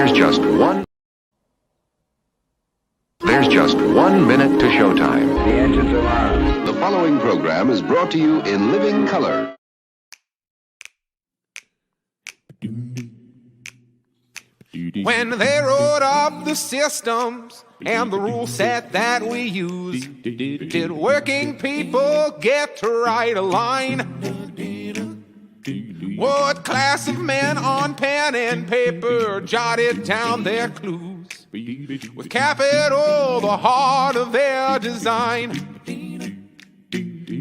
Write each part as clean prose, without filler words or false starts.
There's just 1 minute to showtime. The engines are on. The following program is brought to you in living color. When they wrote up the systems and the rule set that we use, did working people get to write a line? What class of men on pen and paper jotted down their clues, with capital the heart of their design?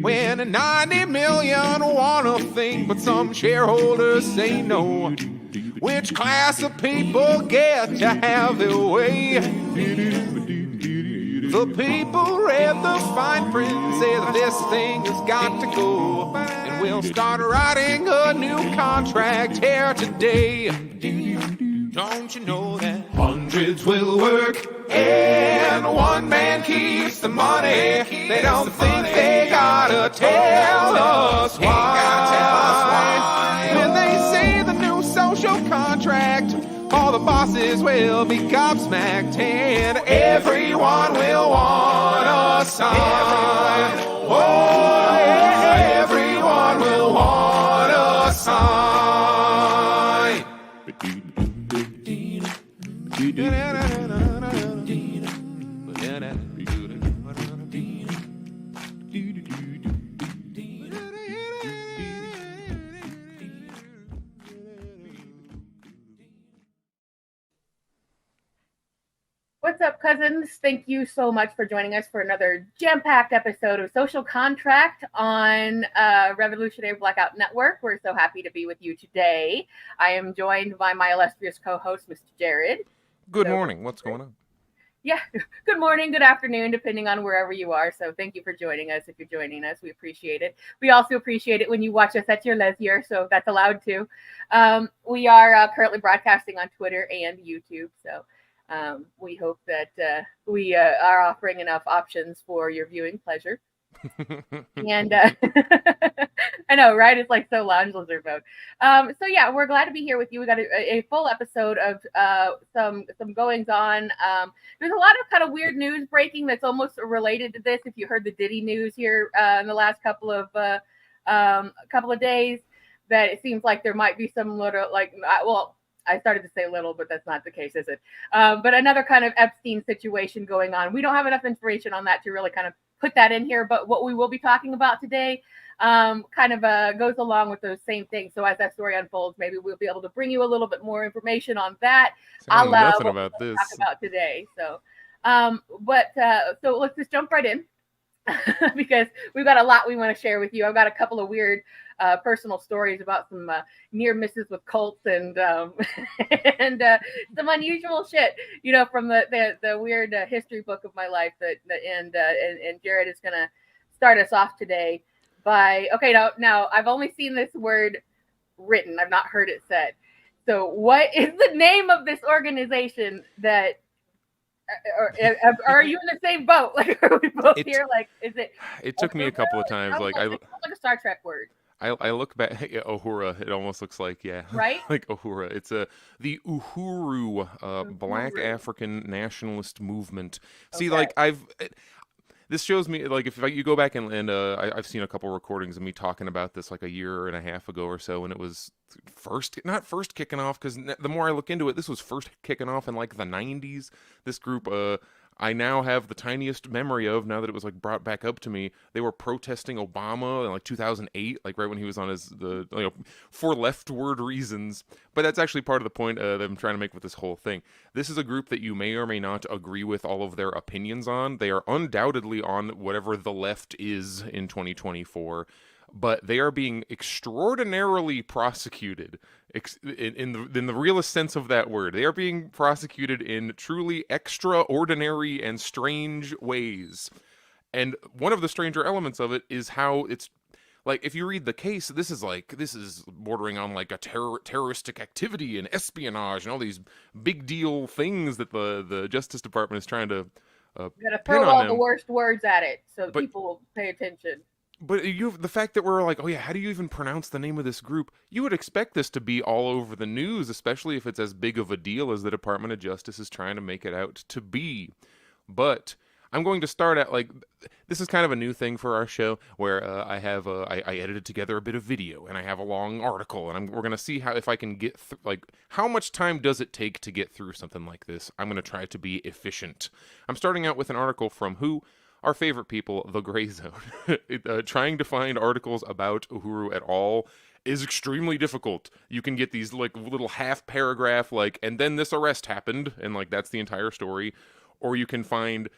When 90 million want a thing, but some shareholders say no, which class of people get to have their way? The people read the fine print, say that this thing has got to go, and we'll start writing a new contract here today. Don't you know that hundreds will work and one man keeps the money? They don't think they gotta tell us why. When they say the new social contract, all the bosses will be gobsmacked and everyone will want a sign. Oh, everyone will want a sign. What's up, cousins? Thank you so much for joining us for another jam-packed episode of Social Contract on Revolutionary Blackout Network. We're so happy to be with you today. I am joined by my illustrious co-host, Mr. Jared. Good morning. What's going on? Yeah, good morning, good afternoon, depending on wherever you are. So thank you for joining us. If you're joining us, we appreciate it. We also appreciate it when you watch us at your leisure, so that's allowed too. We are currently broadcasting on Twitter and YouTube, so we hope that we are offering enough options for your viewing pleasure. And I know, right? It's like so lounge lizard mode. So yeah, we're glad to be here with you. We got a full episode of some goings on. There's a lot of kind of weird news breaking that's almost related to this. If you heard the Diddy news here in the last couple of days, that it seems like there might be some little I started to say little, but that's not the case, is it? But another kind of Epstein situation going on. We don't have enough information on that to really kind of put that in here, but what we will be talking about today goes along with those same things. So as that story unfolds, maybe we'll be able to bring you a little bit more information on that. I know nothing about this. Talk about today. So, so let's just jump right in because we've got a lot we want to share with you. I've got a couple of weird personal stories about some near misses with cults and and some unusual shit, from the weird history book of my life and Jared is gonna start us off today by now I've only seen this word written, I've not heard it said. So what is the name of this organization that are you in the same boat? Like, are we both here? Like, is it? It took me a couple of times. Like a Star Trek word. I look back, Uhuru. It almost looks like, right? Like Uhuru. It's the Uhuru, Black African Nationalist Movement. See, like this shows me, like, if you go back and I've seen a couple recordings of me talking about this like a year and a half ago or so, when it was not first kicking off, because the more I look into it, this was first kicking off in like the 90s. This group, I now have the tiniest memory of, now that it was like brought back up to me. They were protesting Obama in like 2008, like right when he was on for leftward reasons. But that's actually part of the point that I'm trying to make with this whole thing. This is a group that you may or may not agree with all of their opinions on. They are undoubtedly on whatever the left is in 2024. But they are being extraordinarily prosecuted in the realest sense of that word. They are being prosecuted in truly extraordinary and strange ways. And one of the stranger elements of it is how it's like, if you read the case, this is bordering on like a terroristic activity and espionage and all these big deal things that the Justice Department is trying to you gotta throw all the worst words at it so people will pay attention. But the fact that we're like, oh yeah, how do you even pronounce the name of this group? You would expect this to be all over the news, especially if it's as big of a deal as the Department of Justice is trying to make it out to be. But I'm going to start at this is kind of a new thing for our show where I have I edited together a bit of video and I have a long article and we're gonna see how if I can get how much time does it take to get through something like this. I'm gonna try to be efficient. I'm starting out with an article from who. Our favorite people, The Gray Zone. Trying to find articles about Uhuru at all is extremely difficult. You can get these little half paragraph and then this arrest happened and that's the entire story, or you can find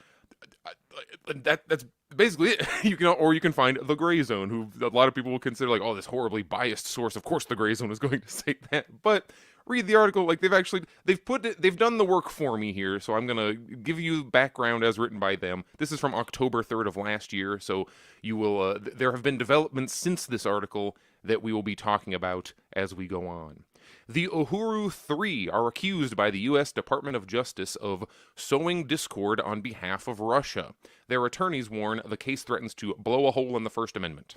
that's basically it. You can find The Gray Zone, who a lot of people will consider oh, this horribly biased source. Of course The Gray Zone is going to say that, but read the article. They've done the work for me here, so I'm gonna give you background as written by them. This is from October 3rd of last year, so you will there have been developments since this article that we will be talking about as we go on. The Uhuru Three are accused by the U.S. Department of Justice of sowing discord on behalf of Russia. Their attorneys warn the case threatens to blow a hole in the First Amendment.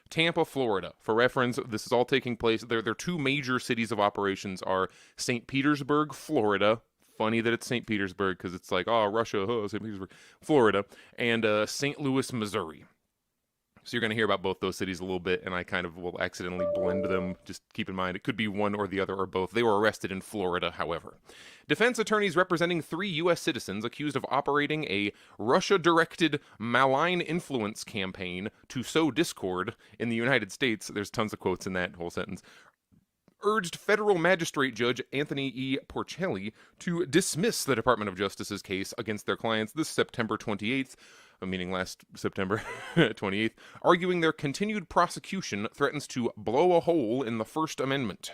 Tampa, Florida. For reference, this is all taking place. Their two major cities of operations are St. Petersburg, Florida. Funny that it's St. Petersburg because it's Russia, St. Petersburg, Florida, and St. Louis, Missouri. So you're going to hear about both those cities a little bit, and I kind of will accidentally blend them. Just keep in mind, it could be one or the other or both. They were arrested in Florida, however. Defense attorneys representing 3 U.S. citizens accused of operating a Russia-directed malign influence campaign to sow discord in the United States, there's tons of quotes in that whole sentence, urged federal magistrate judge Anthony E. Porcelli to dismiss the Department of Justice's case against their clients this September 28th, meaning last September 28th, arguing their continued prosecution threatens to blow a hole in the First Amendment.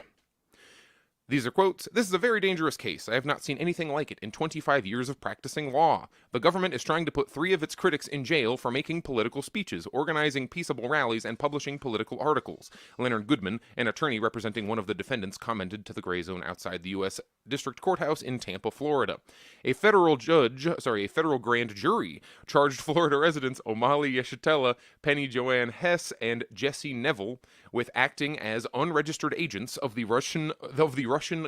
These are quotes. "This is a very dangerous case. I have not seen anything like it in 25 years of practicing law. The government is trying to put 3 of its critics in jail for making political speeches, organizing peaceable rallies, and publishing political articles." Leonard Goodman, an attorney representing one of the defendants, commented to the Gray Zone outside the U.S. District Courthouse in Tampa, Florida. A federal grand jury charged Florida residents O'Malley Yeshitela, Penny Joanne Hess, and Jesse Neville with acting as unregistered agents of the Russian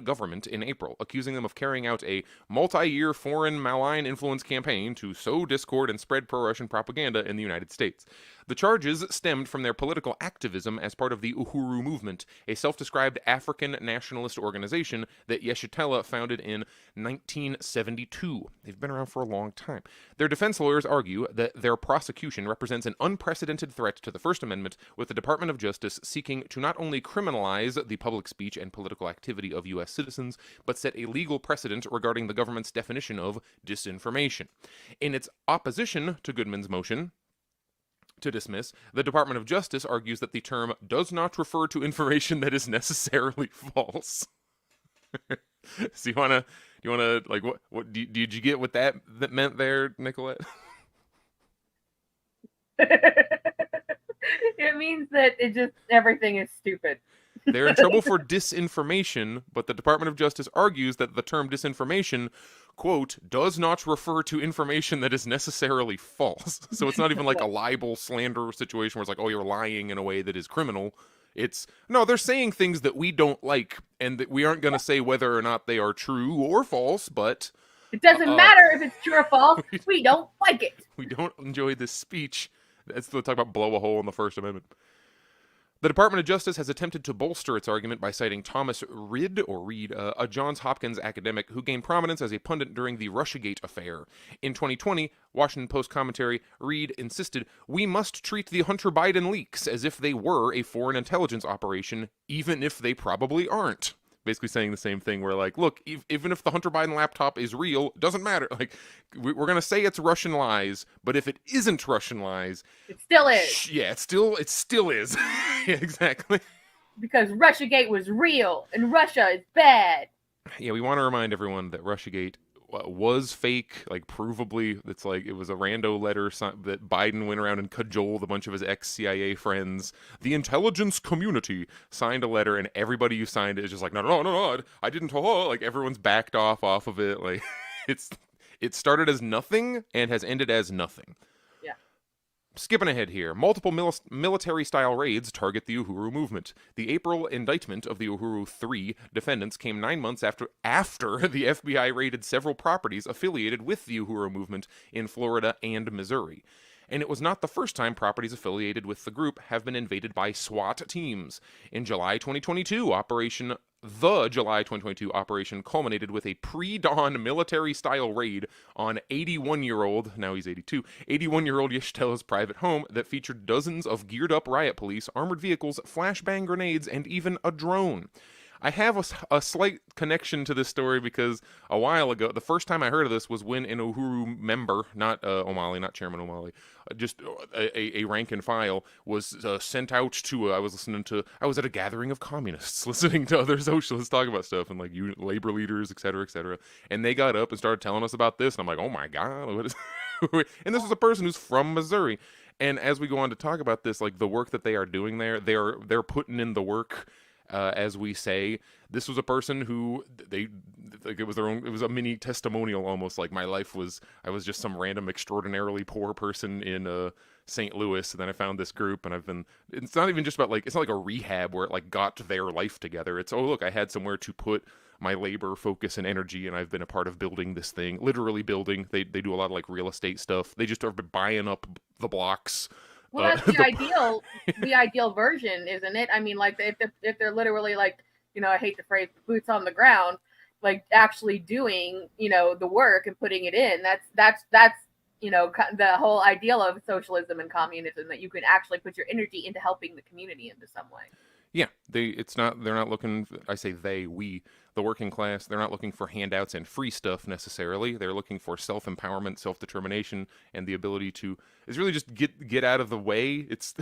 government in April, accusing them of carrying out a multi-year foreign malign influence campaign to sow discord and spread pro-Russian propaganda in the United States. The charges stemmed from their political activism as part of the Uhuru movement, a self-described African nationalist organization that Yeshitela founded in 1972. They've been around for a long time. Their defense lawyers argue that their prosecution represents an unprecedented threat to the First Amendment, with the Department of Justice seeking to not only criminalize the public speech and political activity of U.S. citizens, but set a legal precedent regarding the government's definition of disinformation. In its opposition to Goodman's motion to dismiss, the Department of Justice argues that the term does not refer to information that is necessarily false. So you wanna what did you get what that meant there, Nicolette? It means that everything is stupid. They're in trouble for disinformation, but the Department of Justice argues that the term disinformation, quote, does not refer to information that is necessarily false. So it's not even like a libel slander situation where it's oh, you're lying in a way that is criminal. No, they're saying things that we don't like, and that we aren't going to say whether or not they are true or false, but it doesn't matter if it's true or false. We don't like it. We don't enjoy this speech. That's the talk about blow a hole in the First Amendment. The Department of Justice has attempted to bolster its argument by citing Thomas Reed, a Johns Hopkins academic who gained prominence as a pundit during the Russiagate affair. In 2020, Washington Post commentary, Reed insisted, "We must treat the Hunter Biden leaks as if they were a foreign intelligence operation, even if they probably aren't." Basically saying the same thing where look, even if the Hunter Biden laptop is real, it doesn't matter. We're going to say it's Russian lies, but if it isn't Russian lies, it still is. Yeah, it still is. Yeah, exactly. Because Russiagate was real and Russia is bad. Yeah, we want to remind everyone that Russiagate was fake, provably. It's it was a rando letter that Biden went around and cajoled a bunch of his ex-CIA friends. The intelligence community signed a letter, and everybody who signed it is just no, I didn't. Everyone's backed off of it. It started as nothing and has ended as nothing. Yeah. Skipping ahead here, multiple military-style raids target the Uhuru movement. The April indictment of the Uhuru 3 defendants came 9 months after the FBI raided several properties affiliated with the Uhuru movement in Florida and Missouri. And it was not the first time properties affiliated with the group have been invaded by SWAT teams. In July 2022, the July 2022 operation culminated with a pre-dawn military-style raid on 81-year-old, now he's 82, 81-year-old Yeshitela's private home that featured dozens of geared-up riot police, armored vehicles, flashbang grenades, and even a drone. I have a slight connection to this story because a while ago, the first time I heard of this was when an Uhuru member, not O'Malley, not Chairman O'Malley, just a rank and file, was sent out to, I was at a gathering of communists, listening to other socialists talk about stuff, and like labor leaders, et cetera, and they got up and started telling us about this, and I'm like, oh my God, what is... And this was a person who's from Missouri. And as we go on to talk about this, like the work that they are doing there, they're putting in the work. As we say, this was a person who it was a mini testimonial almost. Like I was just some random extraordinarily poor person in St. Louis, and then I found this group, and it's not even just about it's not like a rehab where it like got their life together. It's, oh look, I had somewhere to put my labor, focus, and energy, and I've been a part of building this thing, literally building. They do a lot of like real estate stuff. They just are buying up the blocks. Well, that's the ideal version, isn't it? I mean, like if they're literally like, I hate the phrase boots on the ground, like actually doing, the work and putting it in. That's the whole ideal of socialism and communism, that you can actually put your energy into helping the community into some way. Yeah, they're not looking, I say we, the working class, they're not looking for handouts and free stuff necessarily. They're looking for self-empowerment, self-determination, and the ability to, is really just get out of the way. It's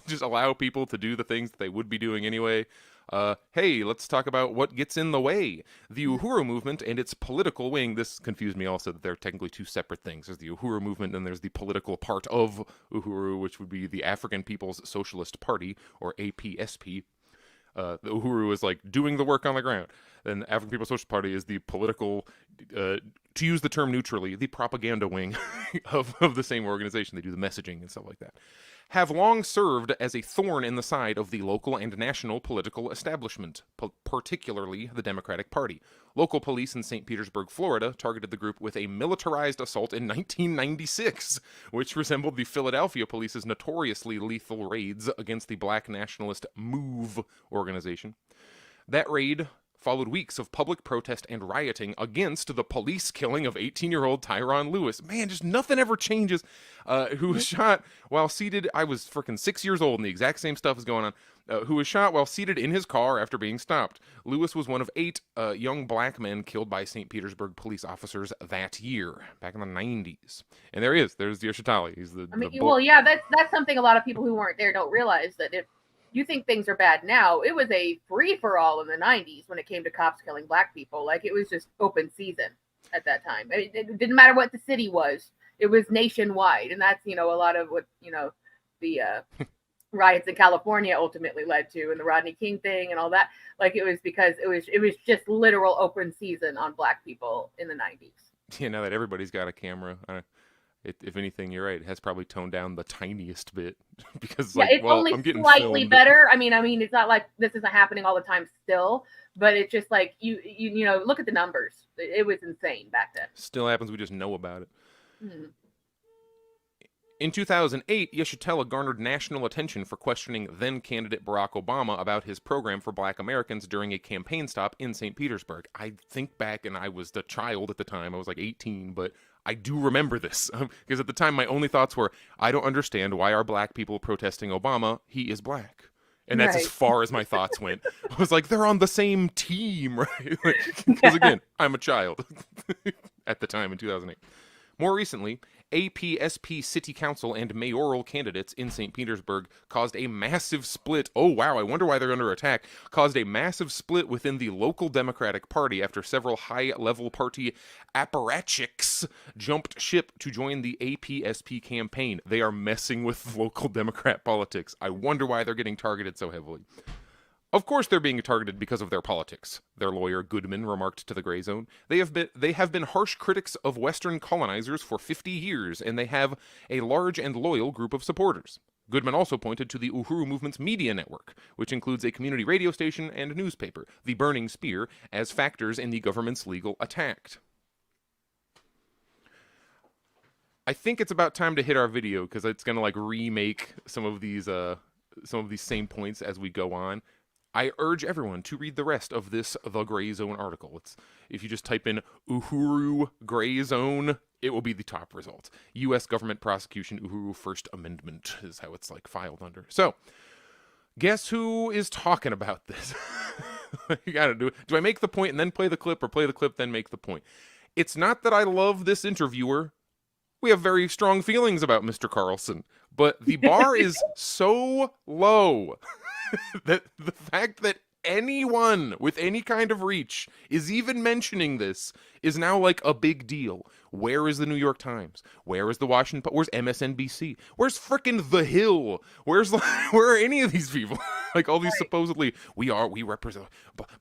just allow people to do the things that they would be doing anyway. Hey, let's talk about what gets in the way. The Uhuru movement and its political wing. This confused me also that they're technically two separate things. There's the Uhuru movement and there's the political part of Uhuru, which would be the African People's Socialist Party, or APSP. The Uhuru is like doing the work on the ground. Then the African People's Socialist Party is the political, to use the term neutrally, the propaganda wing of the same organization. They do the messaging and stuff like that. Have long served as a thorn in the side of the local and national political establishment, particularly the Democratic Party. Local police in St. Petersburg, Florida, targeted the group with a militarized assault in 1996, which resembled the Philadelphia police's notoriously lethal raids against the Black nationalist MOVE organization. That raid followed weeks of public protest and rioting against the police killing of 18-year-old Tyron Lewis. Man, just nothing ever changes. Who was shot while seated, I was freaking 6 years old and the exact same stuff is going on, who was shot while seated in his car after being stopped. Lewis was one of 8 young black men killed by St. Petersburg police officers that year, back in the 90s. And there he is. There's Yeshitela. He's well, yeah, that's something a lot of people who weren't there don't realize, that if you think things are bad now, it was a free-for-all in the 90s when it came to cops killing black people. Like, it was just open season at that time. It didn't matter what the city was. It was nationwide. And that's, a lot of what, the riots in California ultimately led to, and the Rodney King thing and all that. Like, it was because it was just literal open season on black people in the 90s. Yeah, now that everybody's got a camera, if anything, you're right. It has probably toned down the tiniest bit because, it's only I'm getting slightly filmed. better. I mean, it's not like this isn't happening all the time still, but it's just like you look at the numbers. It was insane back then. Still happens. We just know about it. Hmm. In 2008, Yeshitela garnered national attention for questioning then-candidate Barack Obama about his program for black Americans during a campaign stop in St. Petersburg. I think back, and I was the child at the time. I was like 18, but I do remember this. Because at the time, my only thoughts were, I don't understand why are black people protesting Obama. He is black. And that's Right. as far as my thoughts went. I was like, they're on the same team, right? Because again, I'm a child at the time in 2008. More recently, APSP City Council and mayoral candidates in St. Petersburg caused a massive split. Oh, wow, I wonder why they're under attack. Caused a massive split within the local Democratic Party after several high-level party apparatchiks jumped ship to join the APSP campaign. They are messing with local Democrat politics. I wonder why they're getting targeted so heavily. Of course they're being targeted because of their politics, their lawyer Goodman remarked to the Gray Zone. They have been harsh critics of Western colonizers for 50 years, and they have a large and loyal group of supporters. Goodman also pointed to the Uhuru movement's media network, which includes a community radio station and newspaper, the Burning Spear, as factors in the government's legal attack. I think it's about time to hit our video because it's gonna like remake some of these same points as we go on. I urge everyone to read the rest of this The Gray Zone article. If you just type in Uhuru Gray Zone, it will be the top result. U.S. government prosecution Uhuru First Amendment is how it's like filed under. So, guess who is talking about this? You gotta do it. Do I make the point and then play the clip, or play the clip then make the point? It's not that I love this interviewer. We have very strong feelings about Mr. Carlson, but the bar is so low that the fact that anyone with any kind of reach is even mentioning this is now like a big deal. Where is the New York Times? Where is the Washington Post? Where's MSNBC? Where's frickin' The Hill? Where are any of these people? Like all these supposedly, we represent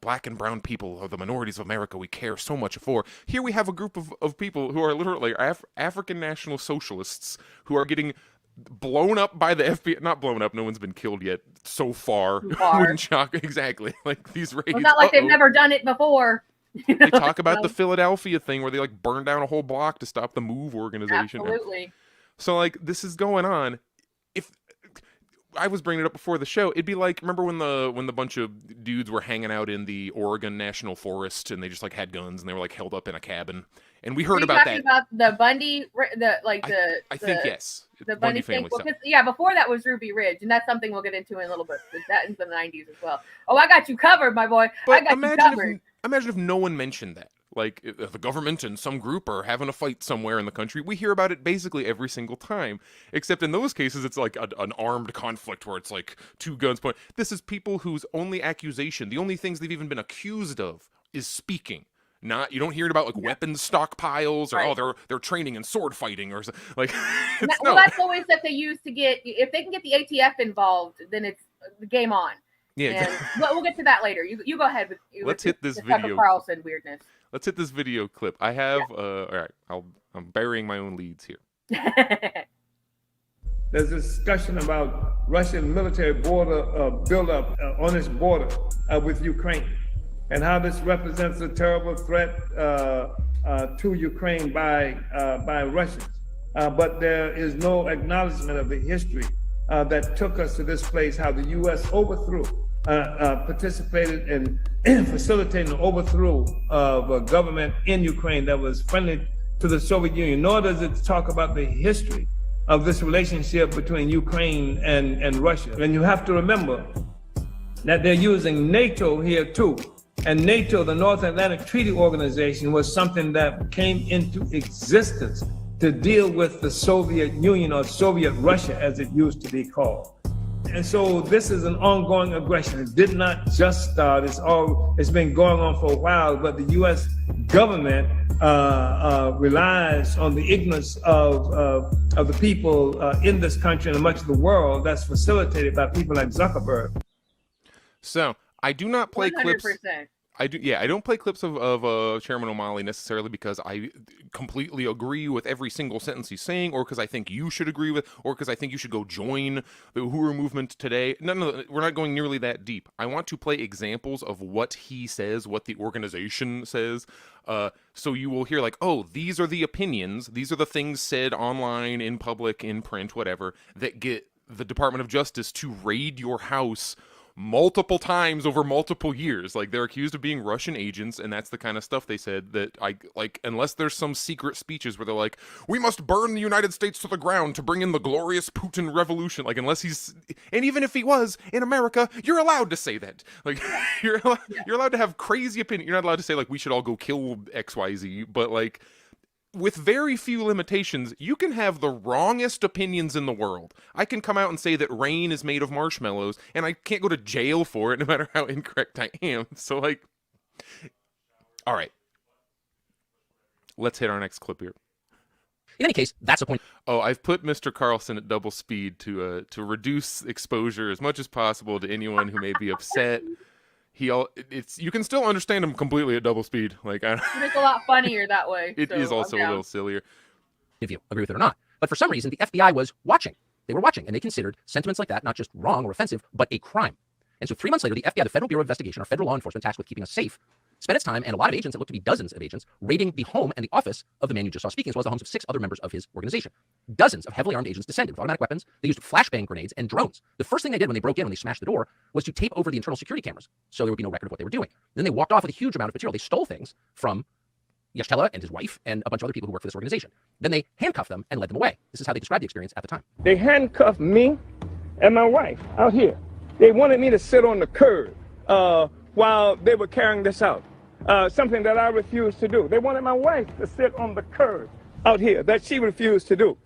black and brown people, or the minorities of America we care so much for. Here we have a group of people who are literally African National Socialists who are getting blown up by the FBI. Not blown up, no one's been killed yet so far. Wouldn't shock. Exactly. Like these raids. Well, not like they've never done it before. They talk about the Philadelphia thing where they like burned down a whole block to stop the MOVE organization. Absolutely. So like this is going on. If I was bringing it up before the show, it'd be like, remember when the bunch of dudes were hanging out in the Oregon National Forest and they just like had guns and they were like held up in a cabin, and we heard about that. About the Bundy, I think yes, the Bundy family stuff. Yeah, before that was Ruby Ridge, and that's something we'll get into in a little bit. That in the 90s as well. Oh, I got you covered, my boy. But I got you covered. Imagine if no one mentioned that. Like, if the government and some group are having a fight somewhere in the country, we hear about it basically every single time. Except in those cases, it's like an armed conflict where it's like two guns point. This is people whose only accusation, the only things they've even been accused of, is speaking. Not, you don't hear about like weapons stockpiles or right. they're training in sword fighting or like. Well, that's always that they use to get, if they can get the ATF involved, then it's game on. Yeah, exactly. We'll get to that later. You go ahead with. Let's hit this video. Carlson weirdness. Let's hit this video clip. I have. All right, I'm burying my own leads here. There's a discussion about Russian military border buildup on its border with Ukraine, and how this represents a terrible threat to Ukraine by Russians. But there is no acknowledgement of the history that took us to this place, how the U.S. overthrew, participated in facilitating the overthrow of a government in Ukraine that was friendly to the Soviet Union, nor does it talk about the history of this relationship between Ukraine and Russia. And you have to remember that they're using NATO here too. And NATO, the North Atlantic Treaty Organization, was something that came into existence to deal with the Soviet Union, or Soviet Russia as it used to be called. And so this is an ongoing aggression. It did not just start, it's been going on for a while, but the US government relies on the ignorance of the people in this country and much of the world that's facilitated by people like Zuckerberg. So I do not play 100%. clips. I don't play clips of Chairman O'Malley necessarily because I completely agree with every single sentence he's saying, or because I think you should agree with, or because I think you should go join the Uhuru movement today. No, we're not going nearly that deep. I want to play examples of what he says, what the organization says, so you will hear like, oh, these are the opinions, these are the things said online, in public, in print, whatever, that get the Department of Justice to raid your house multiple times over multiple years. Like, they're accused of being Russian agents, and that's the kind of stuff they said that I like, unless there's some secret speeches where they're like, we must burn the United States to the ground to bring in the glorious Putin revolution. Like, unless he's, and even if he was in America, you're allowed to say that. Like, you're allowed to have crazy opinion. You're not allowed to say like we should all go kill XYZ, but like, with very few limitations, you can have the wrongest opinions in the world. I can come out and say that rain is made of marshmallows, and I can't go to jail for it no matter how incorrect I am. So, like, all right. Let's hit our next clip here. In any case, that's the point. Oh, I've put Mr. Carlson at double speed to reduce exposure as much as possible to anyone who may be upset. You can still understand him completely at double speed. Like It's a lot funnier that way. It is also a little sillier. If you agree with it or not. But for some reason, the FBI was watching. They were watching, and they considered sentiments like that not just wrong or offensive, but a crime. And so 3 months later, the FBI, the Federal Bureau of Investigation, or federal law enforcement tasked with keeping us safe, spent its time, and a lot of agents, it looked to be dozens of agents, raiding the home and the office of the man you just saw speaking, as well as the homes of 6 other members of his organization. Dozens of heavily armed agents descended with automatic weapons. They used flashbang grenades and drones. The first thing they did when they broke in, when they smashed the door, was to tape over the internal security cameras, so there would be no record of what they were doing. Then they walked off with a huge amount of material. They stole things from Yashtela and his wife and a bunch of other people who work for this organization. Then they handcuffed them and led them away. This is how they described the experience at the time. They handcuffed me and my wife out here. They wanted me to sit on the curb while they were carrying this out, something that I refused to do. They wanted my wife to sit on the curb out here, that she refused to do.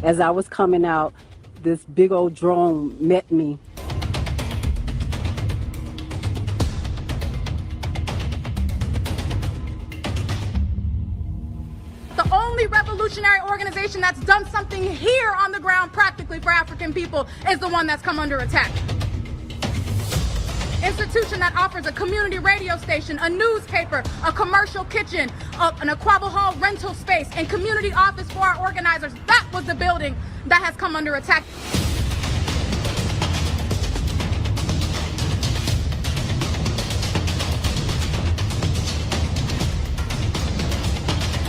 As I was coming out, this big old drone met me. The only revolutionary organization that's done something here on the ground practically for African people is the one that's come under attack. Institution that offers a community radio station, a newspaper, a commercial kitchen, an Aquaba Hall rental space, and community office for our organizers. That was the building that has come under attack.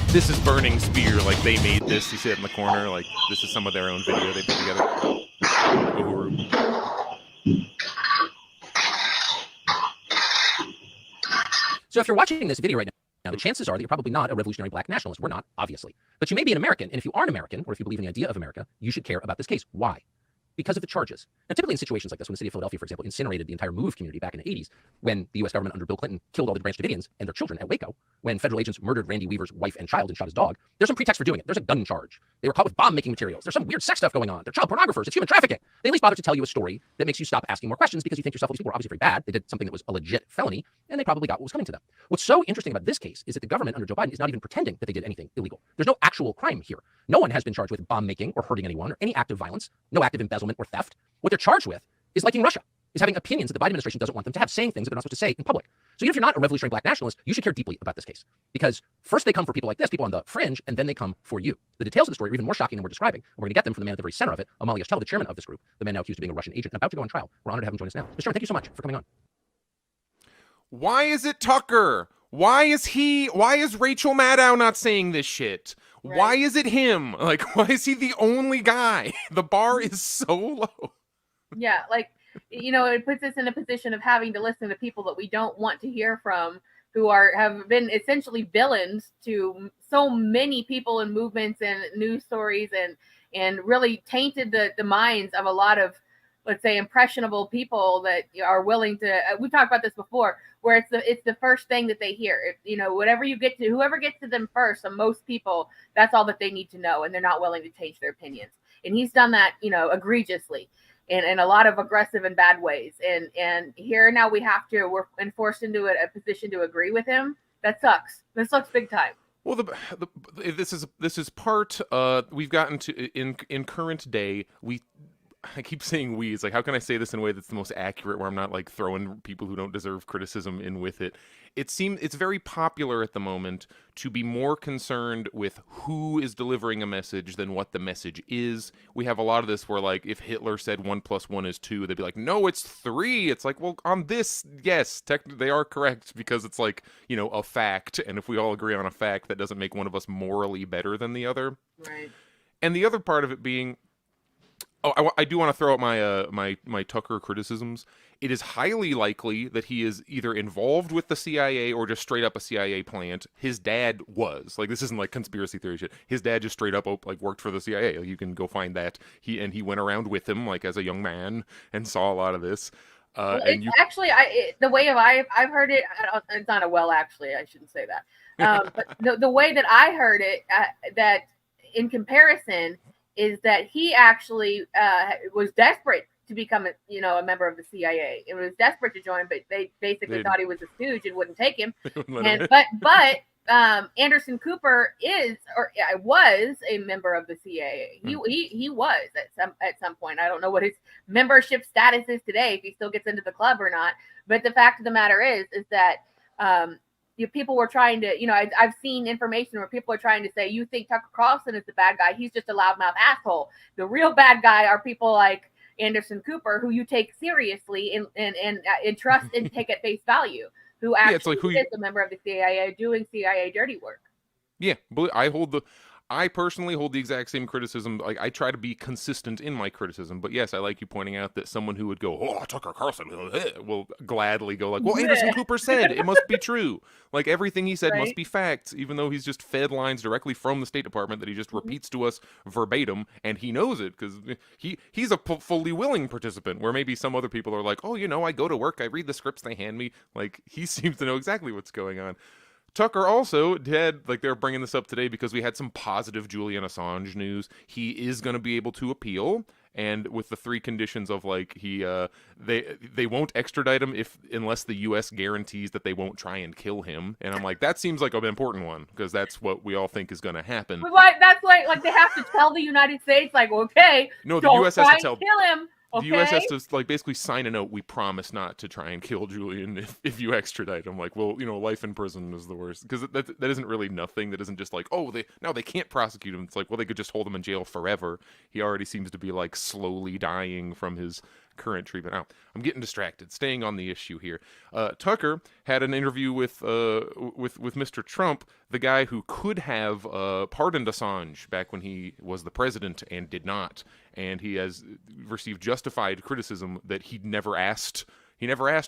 This is Burning Spear. Like, they made this. You see it in the corner. Like, this is some of their own video they put together. Uhuru. So if you're watching this video right now, the chances are that you're probably not a revolutionary black nationalist. We're not, obviously. But you may be an American, and if you are an American, or if you believe in the idea of America, you should care about this case. Why? Because of the charges. Now, typically in situations like this, when the city of Philadelphia, for example, incinerated the entire Move community back in the 80s, when the U.S. government under Bill Clinton killed all the Branch Davidians and their children at Waco, when federal agents murdered Randy Weaver's wife and child and shot his dog, there's some pretext for doing it. There's a gun charge. They were caught with bomb-making materials. There's some weird sex stuff going on. They're child pornographers. It's human trafficking. They at least bothered to tell you a story that makes you stop asking more questions because you think yourself, well, these people were obviously very bad. They did something that was a legit felony, and they probably got what was coming to them. What's so interesting about this case is that the government under Joe Biden is not even pretending that they did anything illegal. There's no actual crime here. No one has been charged with bomb-making or hurting anyone or any act of violence, no act of embezzlement or theft. What they're charged with is liking Russia, is having opinions that the Biden administration doesn't want them to have, saying things that they're not supposed to say in public. So even if you're not a revolutionary black nationalist, you should care deeply about this case. Because first they come for people like this, people on the fringe, and then they come for you. The details of the story are even more shocking than we're describing. And we're going to get them from the man at the very center of it, Amalia Yashtela, the chairman of this group, the man now accused of being a Russian agent and about to go on trial. We're honored to have him join us now. Mr. Chairman, thank you so much for coming on. Why is it Tucker? Why is Rachel Maddow not saying this shit? Right. Why is it him? Like, why is he the only guy? The bar is so low. Yeah, like, you know, it puts us in a position of having to listen to people that we don't want to hear from, who have been essentially villains to so many people and movements and news stories, and really tainted the minds of a lot of, let's say, impressionable people that are willing to. We talked about this before, where it's the first thing that they hear. You know, whoever gets to them first, and most people, that's all that they need to know, and they're not willing to change their opinions. And he's done that, you know, egregiously. In a lot of aggressive and bad ways, and here now we're enforced into a position to agree with him. That sucks. That sucks big time. Well, this is part. We've gotten to in current day. I keep saying we. It's like, how can I say this in a way that's the most accurate, where I'm not like throwing people who don't deserve criticism in with it? It's very popular at the moment to be more concerned with who is delivering a message than what the message is. We have a lot of this where, like, if Hitler said 1 + 1 is 2, they'd be like, no, it's 3. It's like, well, on this, yes, technically they are correct, because it's like, you know, a fact. And if we all agree on a fact, that doesn't make one of us morally better than the other. Right. And the other part of it being, I do want to throw out my Tucker criticisms. It is highly likely that he is either involved with the CIA or just straight up a CIA plant. His dad was. Like, this isn't like conspiracy theory shit. His dad just straight up like worked for the CIA. Like, you can go find that. He went around with him, like, as a young man, and saw a lot of this. Well, the way I've heard it, it's not actually, I shouldn't say that. But the way that I heard it, that in comparison, is that he actually was desperate to become a member of the CIA. It was desperate to join, but they basically thought he was a stooge and wouldn't take him. But Anderson Cooper was a member of the CIA. He was at some point. I don't know what his membership status is today, if he still gets into the club or not. But the fact of the matter is that people were trying to, I've seen information where people are trying to say, you think Tucker Carlson is the bad guy? He's just a loudmouth asshole. The real bad guy are people like Anderson Cooper, who you take seriously and trust and take at face value, who actually is a member of the CIA doing CIA dirty work. Yeah, I personally hold the exact same criticism. Like, I try to be consistent in my criticism, but yes, I like you pointing out that someone who would go, "Oh, Tucker Carlson," will gladly go like, "Well, Anderson Cooper said it must be true. Like, everything he said must be facts," even though he's just fed lines directly from the State Department that he just repeats to us verbatim, and he knows it because he's a fully willing participant. Where maybe some other people are like, "Oh, I go to work, I read the scripts they hand me." Like, he seems to know exactly what's going on. Tucker also had, like, they're bringing this up today because we had some positive Julian Assange news. He is going to be able to appeal, and with the 3 conditions of, like, they won't extradite him unless the U.S. guarantees that they won't try and kill him. And I'm like, that seems like an important one because that's what we all think is going to happen. But that's like they have to tell the United States, like, okay, no, the U.S. has to tell kill him. Okay. The U.S. has to, like, basically sign a note. We promise not to try and kill Julian if you extradite him. Like, well, life in prison is the worst. Because that isn't really nothing. That isn't just like, oh, they can't prosecute him. It's like, well, they could just hold him in jail forever. He already seems to be, like, slowly dying from his current treatment. Now, I'm getting distracted. Staying on the issue here. Tucker had an interview with Mr. Trump, the guy who could have pardoned Assange back when he was the president and did not. And he has received justified criticism that he never asked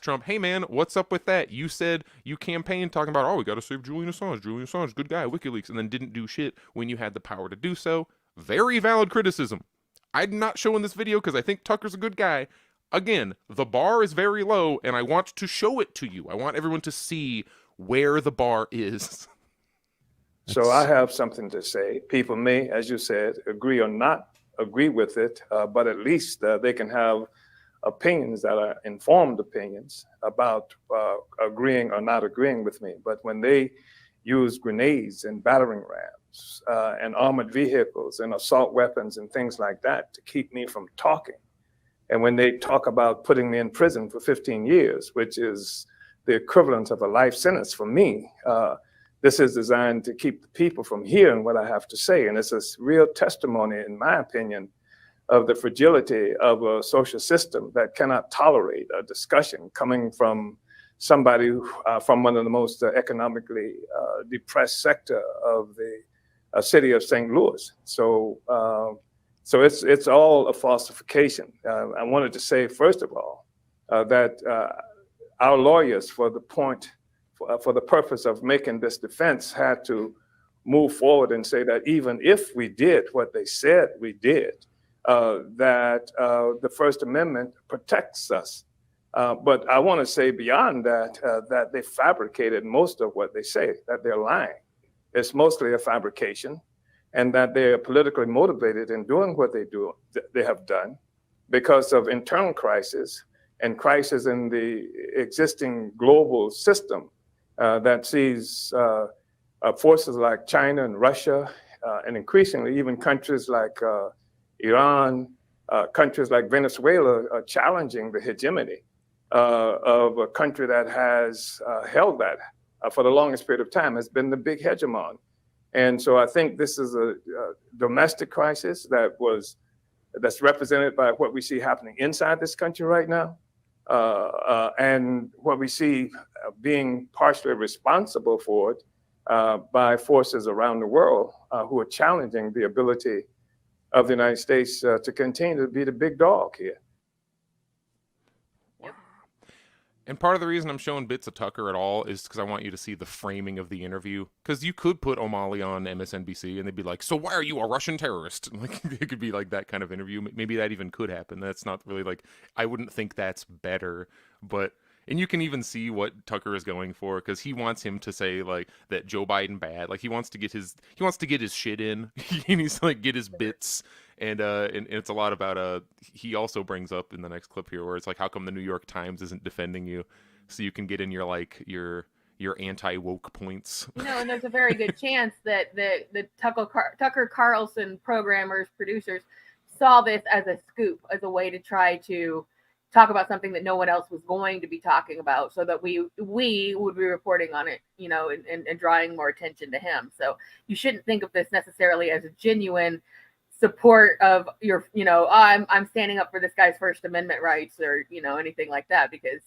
Trump, "Hey man, what's up with that? You said you campaigned talking about, oh, we got to save Julian Assange, good guy, WikiLeaks," and then didn't do shit when you had the power to do so. Very valid criticism. I'm not showing this video because I think Tucker's a good guy. Again, the bar is very low, and I want to show it to you. I want everyone to see where the bar is. So I have something to say. People may, as you said, agree or not agree with it, but at least they can have opinions that are informed opinions about agreeing or not agreeing with me. But when they use grenades and battering rams and armored vehicles and assault weapons and things like that to keep me from talking, and when they talk about putting me in prison for 15 years, which is the equivalent of a life sentence for me, this is designed to keep the people from hearing what I have to say. And it's a real testimony, in my opinion, of the fragility of a social system that cannot tolerate a discussion coming from somebody from one of the most economically depressed sector of the city of St. Louis. So it's all a falsification. I wanted to say, first of all, that our lawyers, for the purpose of making this defense, had to move forward and say that even if we did what they said we did, that the First Amendment protects us. But I want to say beyond that, that they fabricated most of what they say, that they're lying. It's mostly a fabrication, and that they're politically motivated in doing what they have done because of internal crisis and crisis in the existing global system that sees forces like China and Russia, and increasingly even countries like Iran, countries like Venezuela are challenging the hegemony of a country that has held that for the longest period of time, has been the big hegemon. And so I think this is a domestic crisis that's represented by what we see happening inside this country right now, and what we see being partially responsible for it by forces around the world who are challenging the ability of the United States to continue to be the big dog here. And part of the reason I'm showing bits of Tucker at all is because I want you to see the framing of the interview. Because you could put O'Malley on MSNBC and they'd be like, "So why are you a Russian terrorist?" Like, it could be like that kind of interview. Maybe that even could happen. That's not really like, I wouldn't think that's better. But And you can even see what Tucker is going for, because he wants him to say like that Joe Biden bad. Like he wants to get his shit in. He needs to like get his bits. And it's a lot about he also brings up in the next clip here where it's like, how come the New York Times isn't defending you, so you can get in your like your anti-woke points. And there's a very good chance that the Tucker Carlson programmers, producers saw this as a scoop, as a way to try to talk about something that no one else was going to be talking about, so that we would be reporting on it, and drawing more attention to him. So you shouldn't think of this necessarily as a genuine support of your, I'm standing up for this guy's First Amendment rights, or, anything like that, because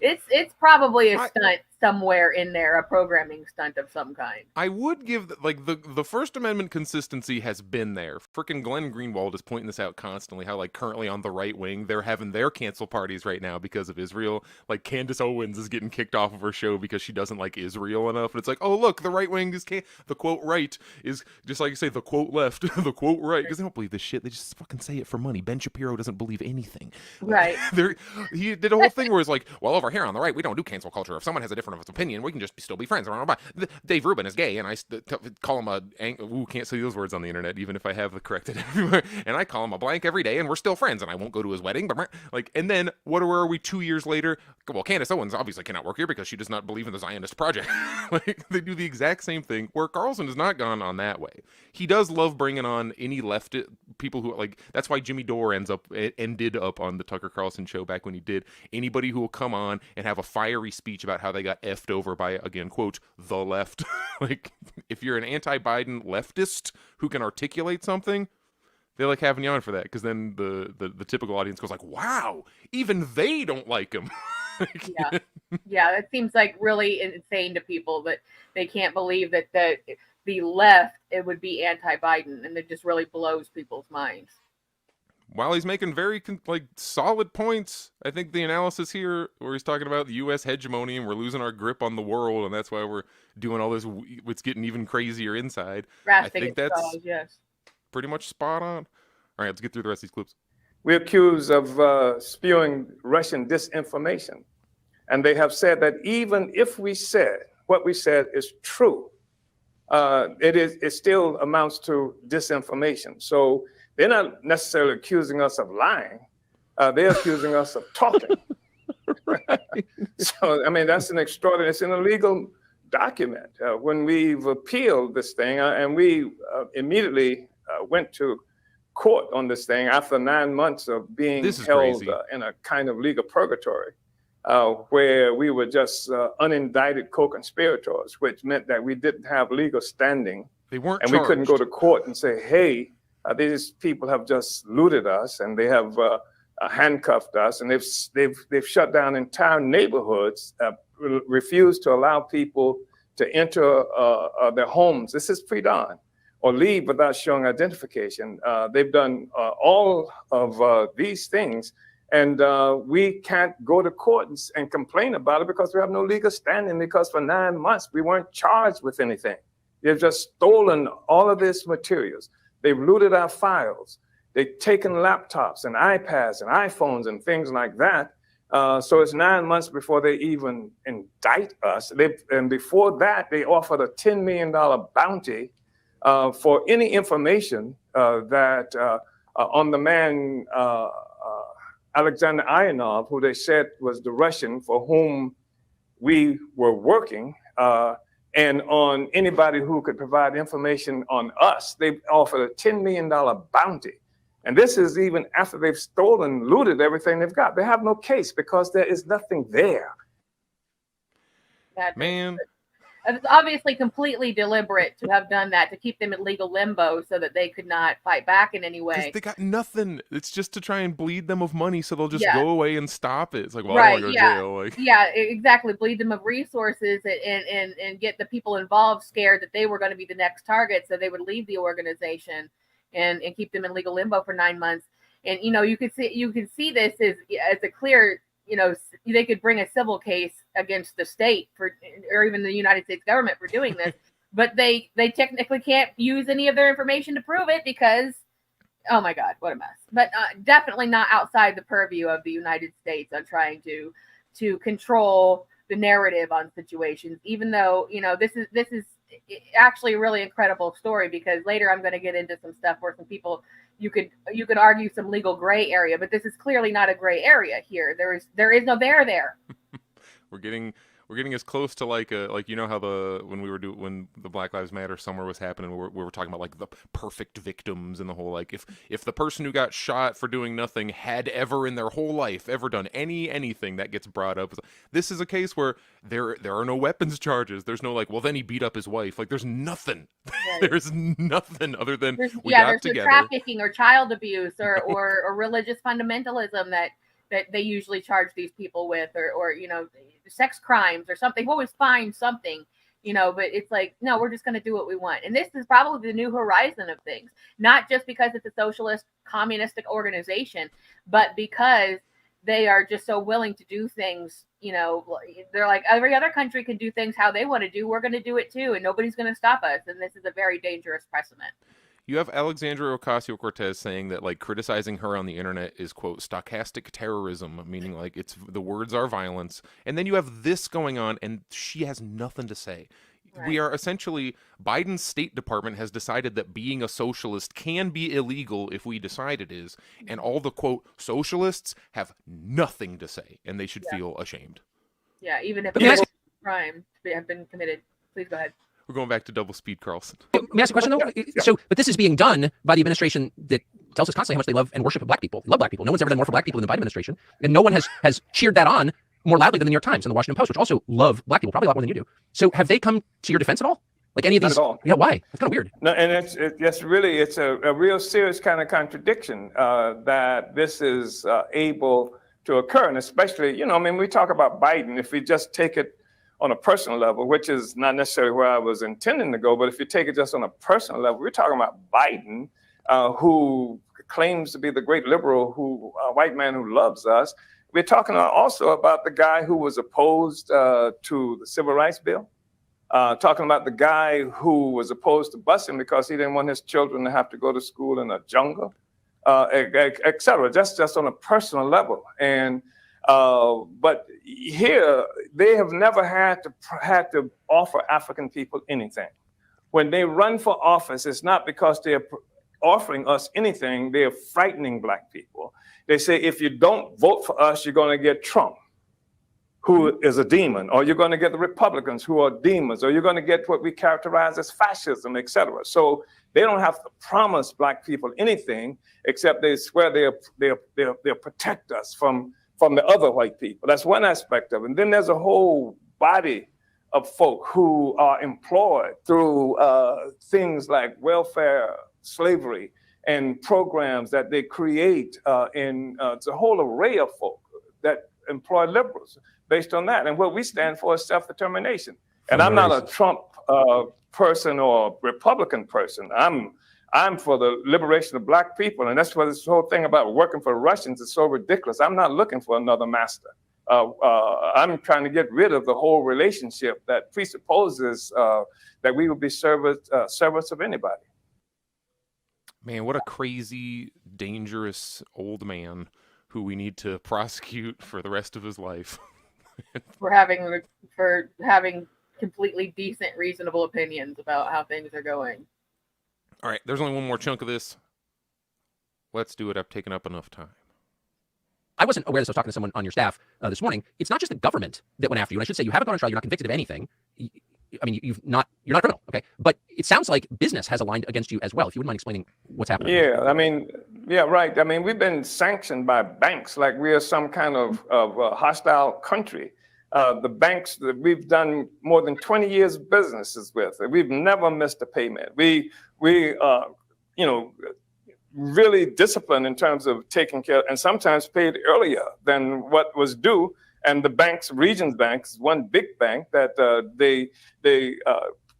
it's probably a stunt somewhere in there, a programming stunt of some kind. I would give like the First Amendment consistency has been there. Frickin' Glenn Greenwald is pointing this out constantly, how like currently on the right wing they're having their cancel parties right now because of Israel. Like Candace Owens is getting kicked off of her show because she doesn't like Israel enough. And it's like, oh look, the right wing is the quote right is just like you say, the quote left, the quote right, because they don't believe this shit. They just fucking say it for money. Ben Shapiro doesn't believe anything. Right. He did a whole thing where it's like, well, over here on the right we don't do cancel culture. If someone has a different opinion, we can just still be friends. Dave Rubin is gay, and I call him can't say those words on the internet, even if I have corrected everywhere. And I call him a blank every day, and we're still friends. And I won't go to his wedding. But like, and then where are we 2 years later? Well, Candace Owens obviously cannot work here because she does not believe in the Zionist project. Like they do the exact same thing. Where Carlson has not gone on that way. He does love bringing on any left people who like. That's why Jimmy Dore ended up on the Tucker Carlson show back when he did. Anybody who will come on and have a fiery speech about how they got effed over by, again, quote, the left. Like, if you're an anti-Biden leftist who can articulate something, they like having you on for that, because then the typical audience goes like, wow, even they don't like him. Yeah, it seems like really insane to people that they can't believe that the left, it would be anti-Biden, and it just really blows people's minds. While he's making very solid points, I think the analysis here where he's talking about the U.S. hegemony and we're losing our grip on the world, and that's why we're doing all this. It's getting even crazier inside. I think that's pretty much spot on. All right, let's get through the rest of these clips. We're accused of spewing Russian disinformation, and they have said that even if we said what we said is true, it still amounts to disinformation. So they're not necessarily accusing us of lying. They're accusing us of talking. So, I mean, that's it's an illegal document. When we've appealed this thing, and we immediately went to court on this thing after 9 months of being held in a kind of legal purgatory, where we were just unindicted co-conspirators, which meant that we didn't have legal standing. They weren't and charged. We couldn't go to court and say, hey, these people have just looted us, and they have handcuffed us, and they've shut down entire neighborhoods, refused to allow people to enter their homes. This is pre-dawn, or leave without showing identification. They've done all of these things, and we can't go to court and complain about it because we have no legal standing, because for 9 months we weren't charged with anything. They've just stolen all of these materials. They've looted our files. They've taken laptops and iPads and iPhones and things like that. So it's 9 months before they even indict us. And before that, they offered a $10 million bounty for any information that on the man, Alexander Ionov, who they said was the Russian for whom we were working, and on anybody who could provide information on us. They've offered a $10 million bounty. And this is even after they've stolen, looted everything they've got. They have no case because there is nothing there. Man. It's obviously completely deliberate to have done that, to keep them in legal limbo so that they could not fight back in any way. They got nothing. It's just to try and bleed them of money so they'll just go away and stop it. It's like, well, I don't want to go to jail. Like, yeah, exactly. Bleed them of resources and get the people involved scared that they were going to be the next target, so they would leave the organization and keep them in legal limbo for 9 months. And you can see this as a clear, they could bring a civil case against the state or even the United States government for doing this, but they technically can't use any of their information to prove it because, oh my God, what a mess. But definitely not outside the purview of the United States on trying to to control the narrative on situations, even though, this is actually a really incredible story, because later I'm going to get into some stuff where some people, you could argue some legal gray area, but this is clearly not a gray area here. There is no there. We're getting as close to like how when the Black Lives Matter summer was happening, we were talking about like the perfect victims and the whole, like, if the person who got shot for doing nothing had ever in their whole life ever done anything that gets brought up. This is a case where there are no weapons charges. There's no like, well, then he beat up his wife. Like, there's nothing. Right. There's nothing other than there's together. Trafficking or child abuse or religious fundamentalism that they usually charge these people with, or sex crimes or something. We'll always find something, but it's like, no, we're just going to do what we want. And this is probably the new horizon of things, not just because it's a socialist communistic organization, but because they are just so willing to do things. They're like, every other country can do things how they want to do. We're going to do it too, and nobody's going to stop us. And this is a very dangerous precedent. You have Alexandria Ocasio-Cortez saying that, like, criticizing her on the internet is, quote, stochastic terrorism, meaning like the words are violence. And then you have this going on, and she has nothing to say. Right. We are essentially, Biden's State Department has decided that being a socialist can be illegal if we decide it is. And all the, quote, socialists have nothing to say, and they should feel ashamed. Yeah, even if crimes have been committed. Please go ahead. We're going back to double speed, Carlson. May I ask a question, though? But this is being done by the administration that tells us constantly how much they love and worship Black people. They love Black people. No one's ever done more for Black people than the Biden administration. And no one has cheered that on more loudly than the New York Times and the Washington Post, which also love Black people, probably a lot more than you do. So have they come to your defense at all? Like any of these? Not at all. Yeah, why? It's kind of weird. No, and it's a real serious kind of contradiction that this is able to occur. And especially, we talk about Biden, if we just take it on a personal level, which is not necessarily where I was intending to go, but if you take it just on a personal level, we're talking about Biden, who claims to be the great liberal, a white man who loves us. We're talking also about the guy who was opposed to the Civil Rights Bill, talking about the guy who was opposed to busing because he didn't want his children to have to go to school in a jungle, et cetera, just on a personal level. And but here, they have never had to offer African people anything. When they run for office, it's not because they're offering us anything. They are frightening Black people. They say, if you don't vote for us, you're going to get Trump, who is a demon, or you're going to get the Republicans, who are demons, or you're going to get what we characterize as fascism, et cetera. So they don't have to promise Black people anything, except they swear they'll protect us from the other white people. That's one aspect of it. And then there's a whole body of folk who are employed through things like welfare, slavery, and programs that they create it's a whole array of folk that employ liberals based on that. And what we stand for is self-determination. And I'm not a Trump person or Republican person. I'm for the liberation of Black people. And that's why this whole thing about working for Russians is so ridiculous. I'm not looking for another master. I'm trying to get rid of the whole relationship that presupposes that we will be servants of anybody. Man, what a crazy, dangerous old man who we need to prosecute for the rest of his life. for having completely decent, reasonable opinions about how things are going. All right, there's only one more chunk of this. Let's do it. I've taken up enough time. I wasn't aware of this. I was talking to someone on your staff this morning. It's not just the government that went after you. And I should say, you haven't gone on trial. You're not convicted of anything. I mean, you're not a criminal, okay? But it sounds like business has aligned against you as well. If you wouldn't mind explaining what's happening. Yeah, right. I mean, we've been sanctioned by banks like we are some kind of hostile country. The banks that we've done more than 20 years of businesses with, we've never missed a payment. We really disciplined in terms of taking care, and sometimes paid earlier than what was due. And the banks, Regions Banks, one big bank that they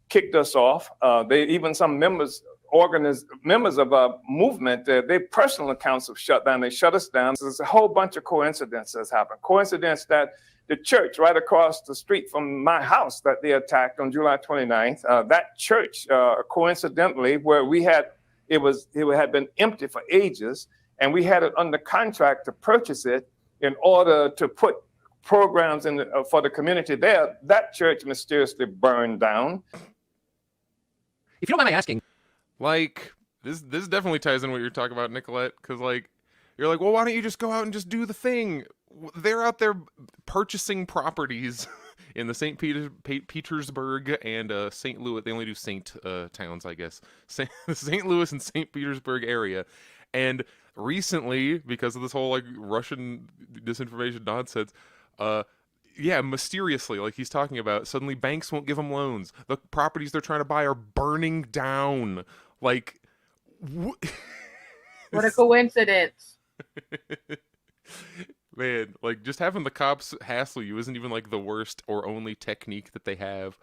kicked us off. Even some members of our movement, their personal accounts have shut down. They shut us down. So there's a whole bunch of coincidences happened. Coincidence that the church right across the street from my house that they attacked on July 29th, that church, coincidentally, where it had been empty for ages, and we had it under contract to purchase it in order to put programs for the community there, that church mysteriously burned down. If you don't mind my asking, Like, this definitely ties in what you're talking about, Nicolette, because like you're like, well, why don't you just go out and just do the thing? They're out there purchasing properties in the Petersburg and St. Louis. They only do Saint towns, I guess. St. Louis and St. Petersburg area. And recently, because of this whole like Russian disinformation nonsense, yeah, mysteriously, like he's talking about, suddenly banks won't give them loans. The properties they're trying to buy are burning down. Like, What a coincidence. Man, like just having the cops hassle you isn't even like the worst or only technique that they have.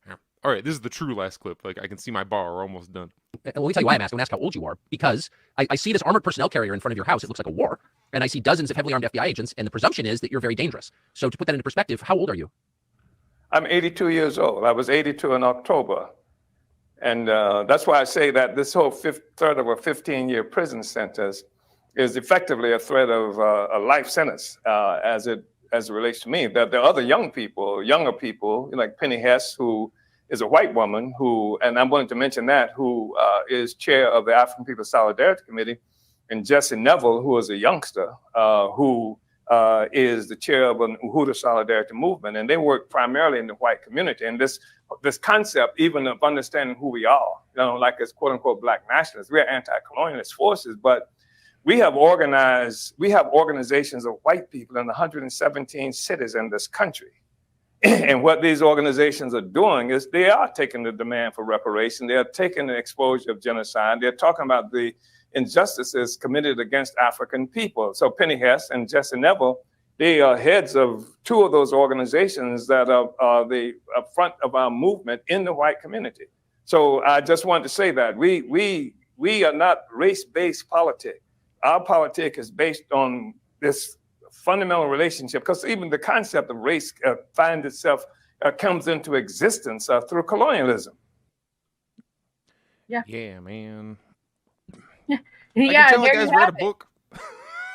Yeah. All right, this is the true last clip. Like I can see my bar. We're almost done. let me tell you why I'm asking. I'm asking how old you are, because I see this armored personnel carrier in front of your house. It looks like a war. And I see dozens of heavily armed FBI agents, and the presumption is that you're very dangerous. So to put that into perspective, how old are you? I'm 82 years old. I was 82 in October. And that's why I say that this whole threat of a 15-year prison sentence is effectively a threat of a life sentence as it relates to me. That there are other younger people, like Penny Hess, who is a white woman who, and I'm willing to mention that, who is chair of the African People's Solidarity Committee, and Jesse Neville, who is a youngster, who is the chair of an Uhuru Solidarity movement, and they work primarily in the white community. And this concept, even of understanding who we are, like as quote unquote Black nationalists, we are anti-colonialist forces, but we have organizations of white people in 117 cities in this country. And what these organizations are doing is they are taking the demand for reparation. They are taking the exposure of genocide. They're talking about the injustices committed against African people. So Penny Hess and Jesse Neville, they are heads of two of those organizations that are the front of our movement in the white community. So I just wanted to say that we are not race-based politics. Our politics is based on this fundamental relationship, because even the concept of race comes into existence through colonialism. Yeah. Yeah, man. Yeah, I can tell there you guys you read a have it. book.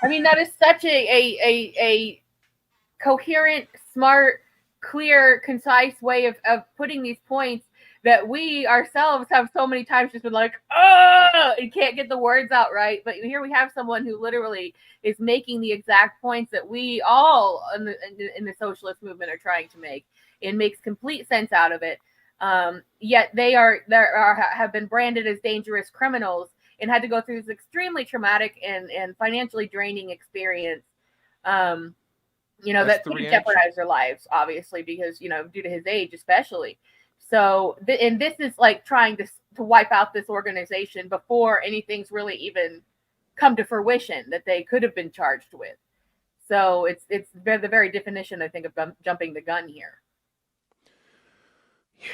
I mean, that is such a coherent, smart, clear, concise way of putting these points that we ourselves have so many times just been like, oh, and can't get the words out right. But here we have someone who literally is making the exact points that we all in the socialist movement are trying to make, and makes complete sense out of it. Yet they have been branded as dangerous criminals and had to go through this extremely traumatic and financially draining experience. That could jeopardize their lives, obviously, because due to his age, especially. So, and this is like trying to wipe out this organization before anything's really even come to fruition that they could have been charged with. So it's the very definition, I think, of jumping the gun here. Yeah,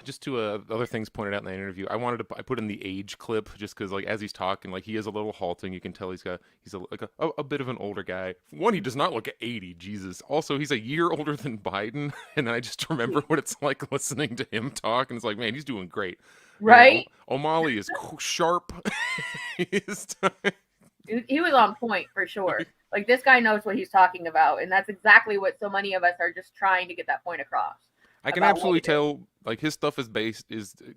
just to other things pointed out in that interview, I put in the age clip just because, like, as he's talking, like, he is a little halting. You can tell he's a bit of an older guy. One, he does not look 80, Jesus. Also, he's a year older than Biden, and then I just remember what it's like listening to him talk, and it's like, man, he's doing great. Right? O'Malley is sharp. He was on point for sure. Like, this guy knows what he's talking about, and that's exactly what so many of us are just trying to get that point across. I can absolutely tell, like, his stuff is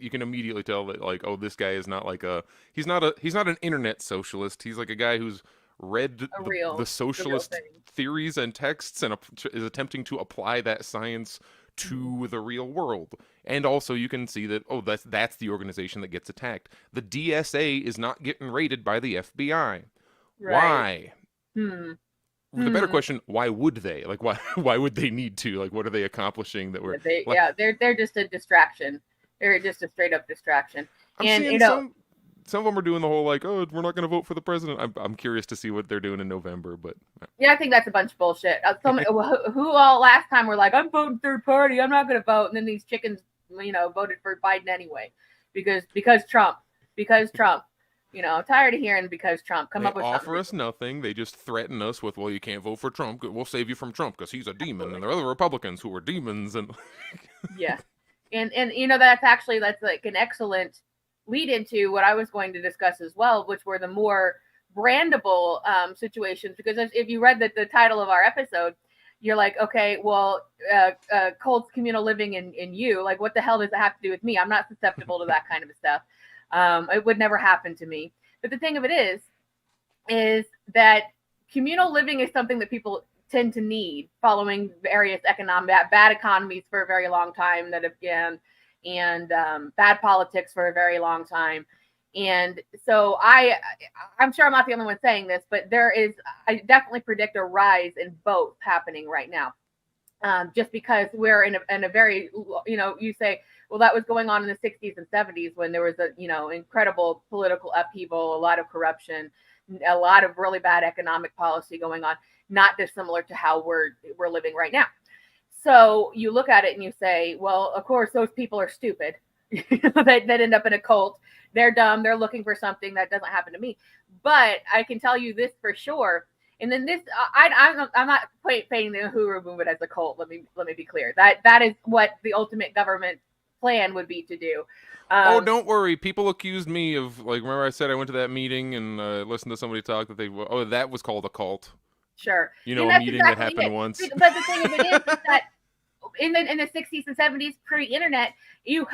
you can immediately tell that, like, oh, this guy is not like he's not an internet socialist. He's like a guy who's read the socialist theories and texts and is attempting to apply that science to the real world. And also you can see that, oh, that's the organization that gets attacked. The DSA is not getting raided by the FBI. Right. Why? The better question, why would they? Like, why would they need to? Like, what are they accomplishing that we're... They're just a distraction. They're just a straight up distraction. I'm seeing some of them are doing the whole, like, oh, we're not going to vote for the president. I'm curious to see what they're doing in November, but... Yeah, I think that's a bunch of bullshit. Who all last time were like, I'm voting third party, I'm not going to vote, and then these chickens, voted for Biden anyway. Because Trump. I'm tired of hearing because Trump. Come up with something. They offer us nothing. They just threaten us with, well, you can't vote for Trump. We'll save you from Trump because he's a demon, and there are other Republicans who are demons. And yeah, and that's like an excellent lead into what I was going to discuss as well, which were the more brandable situations. Because if you read the title of our episode, you're like, okay, well, cults, communal living in you, like, what the hell does it have to do with me? I'm not susceptible to that kind of stuff. It would never happen to me. But the thing of it is that communal living is something that people tend to need following various bad economies for a very long time that have been, and bad politics for a very long time. And so I'm sure I'm not the only one saying this, but I definitely predict a rise in both happening right now. Just because we're in a very, you say, well, that was going on in the 60s and 70s when there was incredible political upheaval, a lot of corruption, a lot of really bad economic policy going on, not dissimilar to how we're living right now. So you look at it and you say, well, of course, those people are stupid that end up in a cult. They're dumb. They're looking for something that doesn't happen to me. But I can tell you this for sure. And then this, I'm not painting the Uhuru movement as a cult. Let me be clear. That is what the ultimate government plan would be to do. Oh, don't worry. People accused me of, like, remember I said I went to that meeting and listened to somebody talk that that was called a cult. Sure. A meeting that happened once. But the thing of it is that in the 60s and 70s, pre-internet, you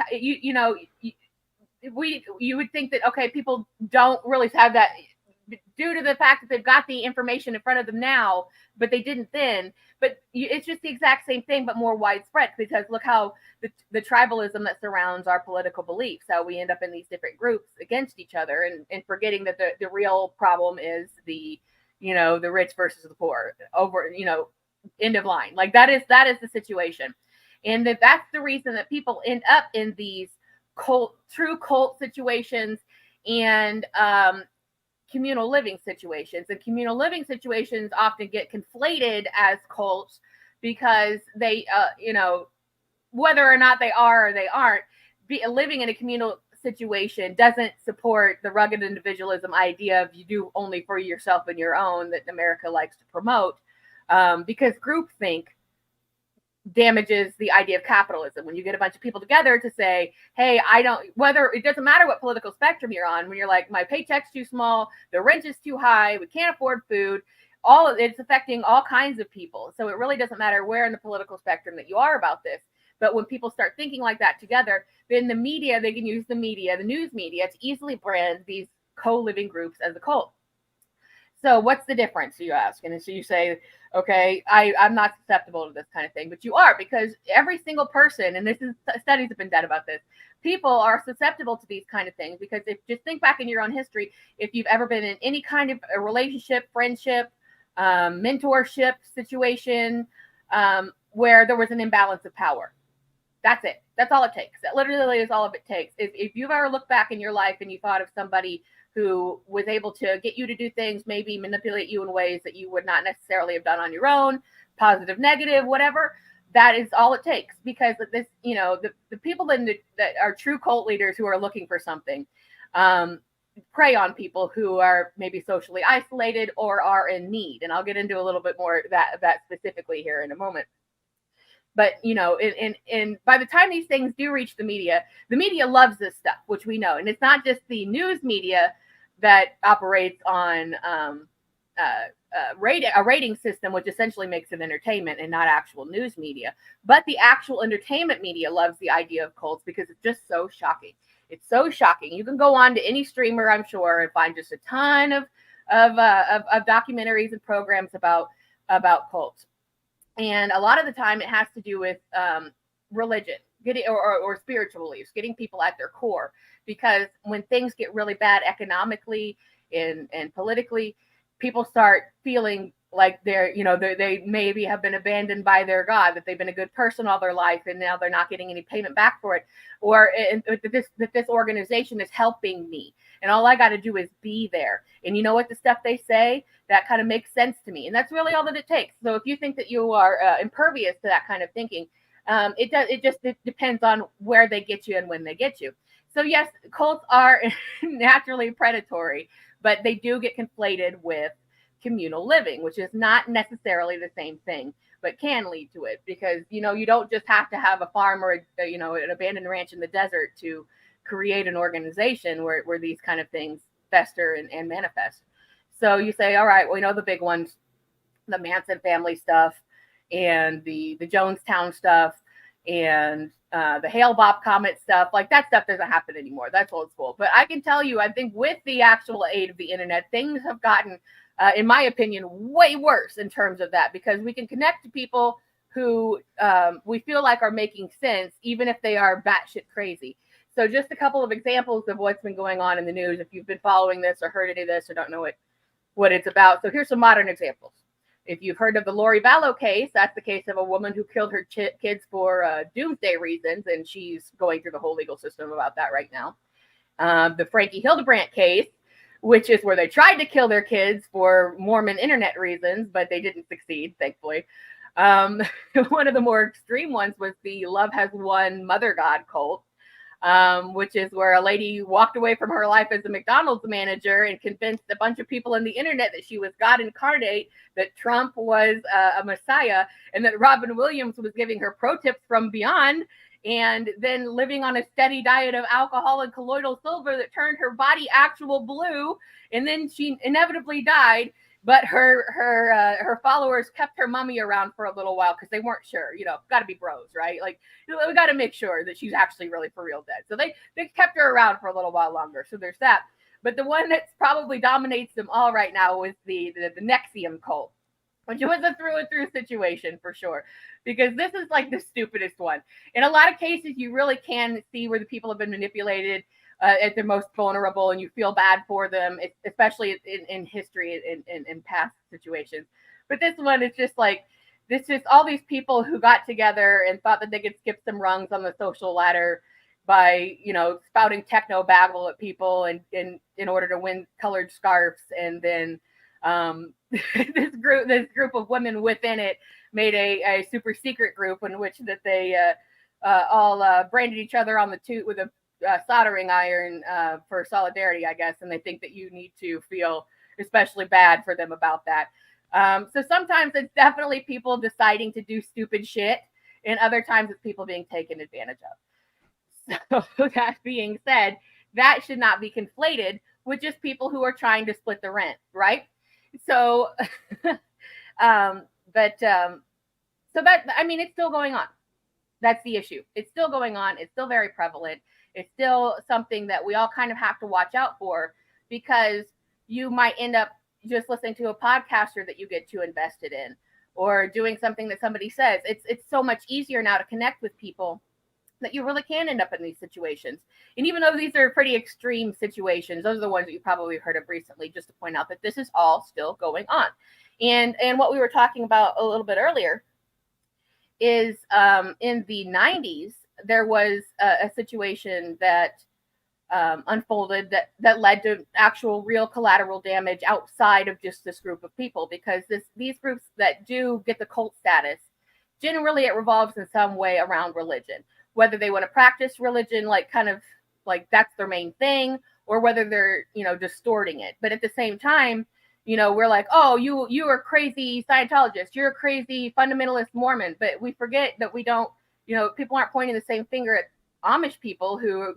would think that, okay, people don't really have that due to the fact that they've got the information in front of them now, but they didn't then. But it's just the exact same thing, but more widespread, because look how the tribalism that surrounds our political beliefs, how we end up in these different groups against each other, and forgetting that the real problem is the rich versus the poor, over, end of line. Like that is the situation. And that's the reason that people end up in these true cult situations and communal living situations. And communal living situations often get conflated as cults because they, whether or not they are or they aren't, living in a communal situation doesn't support the rugged individualism idea of you do only for yourself and your own that America likes to promote, because groupthink damages the idea of capitalism. When you get a bunch of people together to say, hey, it doesn't matter what political spectrum you're on, when you're like, my paycheck's too small, the rent is too high, we can't afford food, it's affecting all kinds of people. So it really doesn't matter where in the political spectrum that you are about this. But when people start thinking like that together, then the media, they can use the news media, to easily brand these co-living groups as a cult. So what's the difference, you ask? And so you say, okay, I'm not susceptible to this kind of thing, but you are, because every single person, and studies have been done about this, people are susceptible to these kind of things, because just think back in your own history, if you've ever been in any kind of a relationship, friendship, mentorship situation, where there was an imbalance of power. That's it. That's all it takes. That literally is all of it takes. If you've ever looked back in your life and you thought of somebody who was able to get you to do things, maybe manipulate you in ways that you would not necessarily have done on your own, positive, negative, whatever, that is all it takes. Because this, the people that are true cult leaders who are looking for something, prey on people who are maybe socially isolated or are in need. And I'll get into a little bit more that specifically here in a moment. But, and by the time these things do reach the media loves this stuff, which we know. And it's not just the news media that operates on a rating system, which essentially makes it entertainment and not actual news media. But the actual entertainment media loves the idea of cults because it's just so shocking. It's so shocking. You can go on to any streamer, I'm sure, and find just a ton of documentaries and programs about cults. And a lot of the time it has to do with religion, or spiritual beliefs, getting people at their core. Because when things get really bad economically and politically, people start feeling like they maybe have been abandoned by their God, that they've been a good person all their life and now they're not getting any payment back for it, or that this organization is helping me and all I got to do is be there. And you know what, the stuff they say, that kind of makes sense to me, and that's really all that it takes. So if you think that you are impervious to that kind of thinking, it depends on where they get you and when they get you. So yes, cults are naturally predatory, but they do get conflated with communal living, which is not necessarily the same thing, but can lead to it. Because you don't just have to have a farm or an abandoned ranch in the desert to create an organization where these kind of things fester and manifest. So you say, all right, well, the big ones, the Manson family stuff, and the Jonestown stuff and the Hale Bopp Comet stuff. Like, that stuff doesn't happen anymore. That's old school. But I can tell you, I think with the actual aid of the internet, things have gotten, in my opinion, way worse in terms of that, because we can connect to people who we feel like are making sense, even if they are batshit crazy. So just a couple of examples of what's been going on in the news, if you've been following this or heard any of this or don't know what it's about. So here's some modern examples. If you've heard of the Lori Vallow case, that's the case of a woman who killed her kids for doomsday reasons, and she's going through the whole legal system about that right now. The Frankie Hildebrandt case, which is where they tried to kill their kids for Mormon internet reasons, but they didn't succeed, thankfully. One of the more extreme ones was the Love Has Won Mother God cult, which is where a lady walked away from her life as a McDonald's manager and convinced a bunch of people on the internet that she was God incarnate, that Trump was a messiah, and that Robin Williams was giving her pro tips from beyond, and then living on a steady diet of alcohol and colloidal silver that turned her body actual blue, and then she inevitably died. But her followers kept her mummy around for a little while because they weren't sure. Got to be bros, right? Like, we got to make sure that she's actually really for real dead. So they kept her around for a little while longer. So there's that. But the one that probably dominates them all right now is the Nexium cult, which was a through and through situation for sure, because this is like the stupidest one. In a lot of cases, you really can see where the people have been manipulated at their most vulnerable, and you feel bad for them, especially in history and in past situations. But this one is just like, this is all these people who got together and thought that they could skip some rungs on the social ladder by, spouting techno babble at people and in order to win colored scarves. And then this group of women within it made a super secret group in which that they all branded each other on the tooth with a soldering iron for solidarity, I guess, and they think that you need to feel especially bad for them about that. So sometimes it's definitely people deciding to do stupid shit, and other times it's people being taken advantage of. So that being said, that should not be conflated with just people who are trying to split the rent, right? So, so that, I mean, it's still going on. That's the issue. It's still going on. It's still very prevalent. It's still something that we all kind of have to watch out for, because you might end up just listening to a podcaster that you get too invested in, or doing something that somebody says. It's so much easier now to connect with people that you really can end up in these situations. And even though these are pretty extreme situations, those are the ones that you probably heard of recently, just to point out that this is all still going on. And what we were talking about a little bit earlier is in the 90s, there was a situation that unfolded that led to actual real collateral damage outside of just this group of people, because these groups that do get the cult status, generally it revolves in some way around religion, whether they want to practice religion, like kind of like that's their main thing, or whether they're, distorting it. But at the same time, we're like, oh, you are crazy Scientologist, you're a crazy fundamentalist Mormon, but we forget that we don't, people aren't pointing the same finger at Amish people who,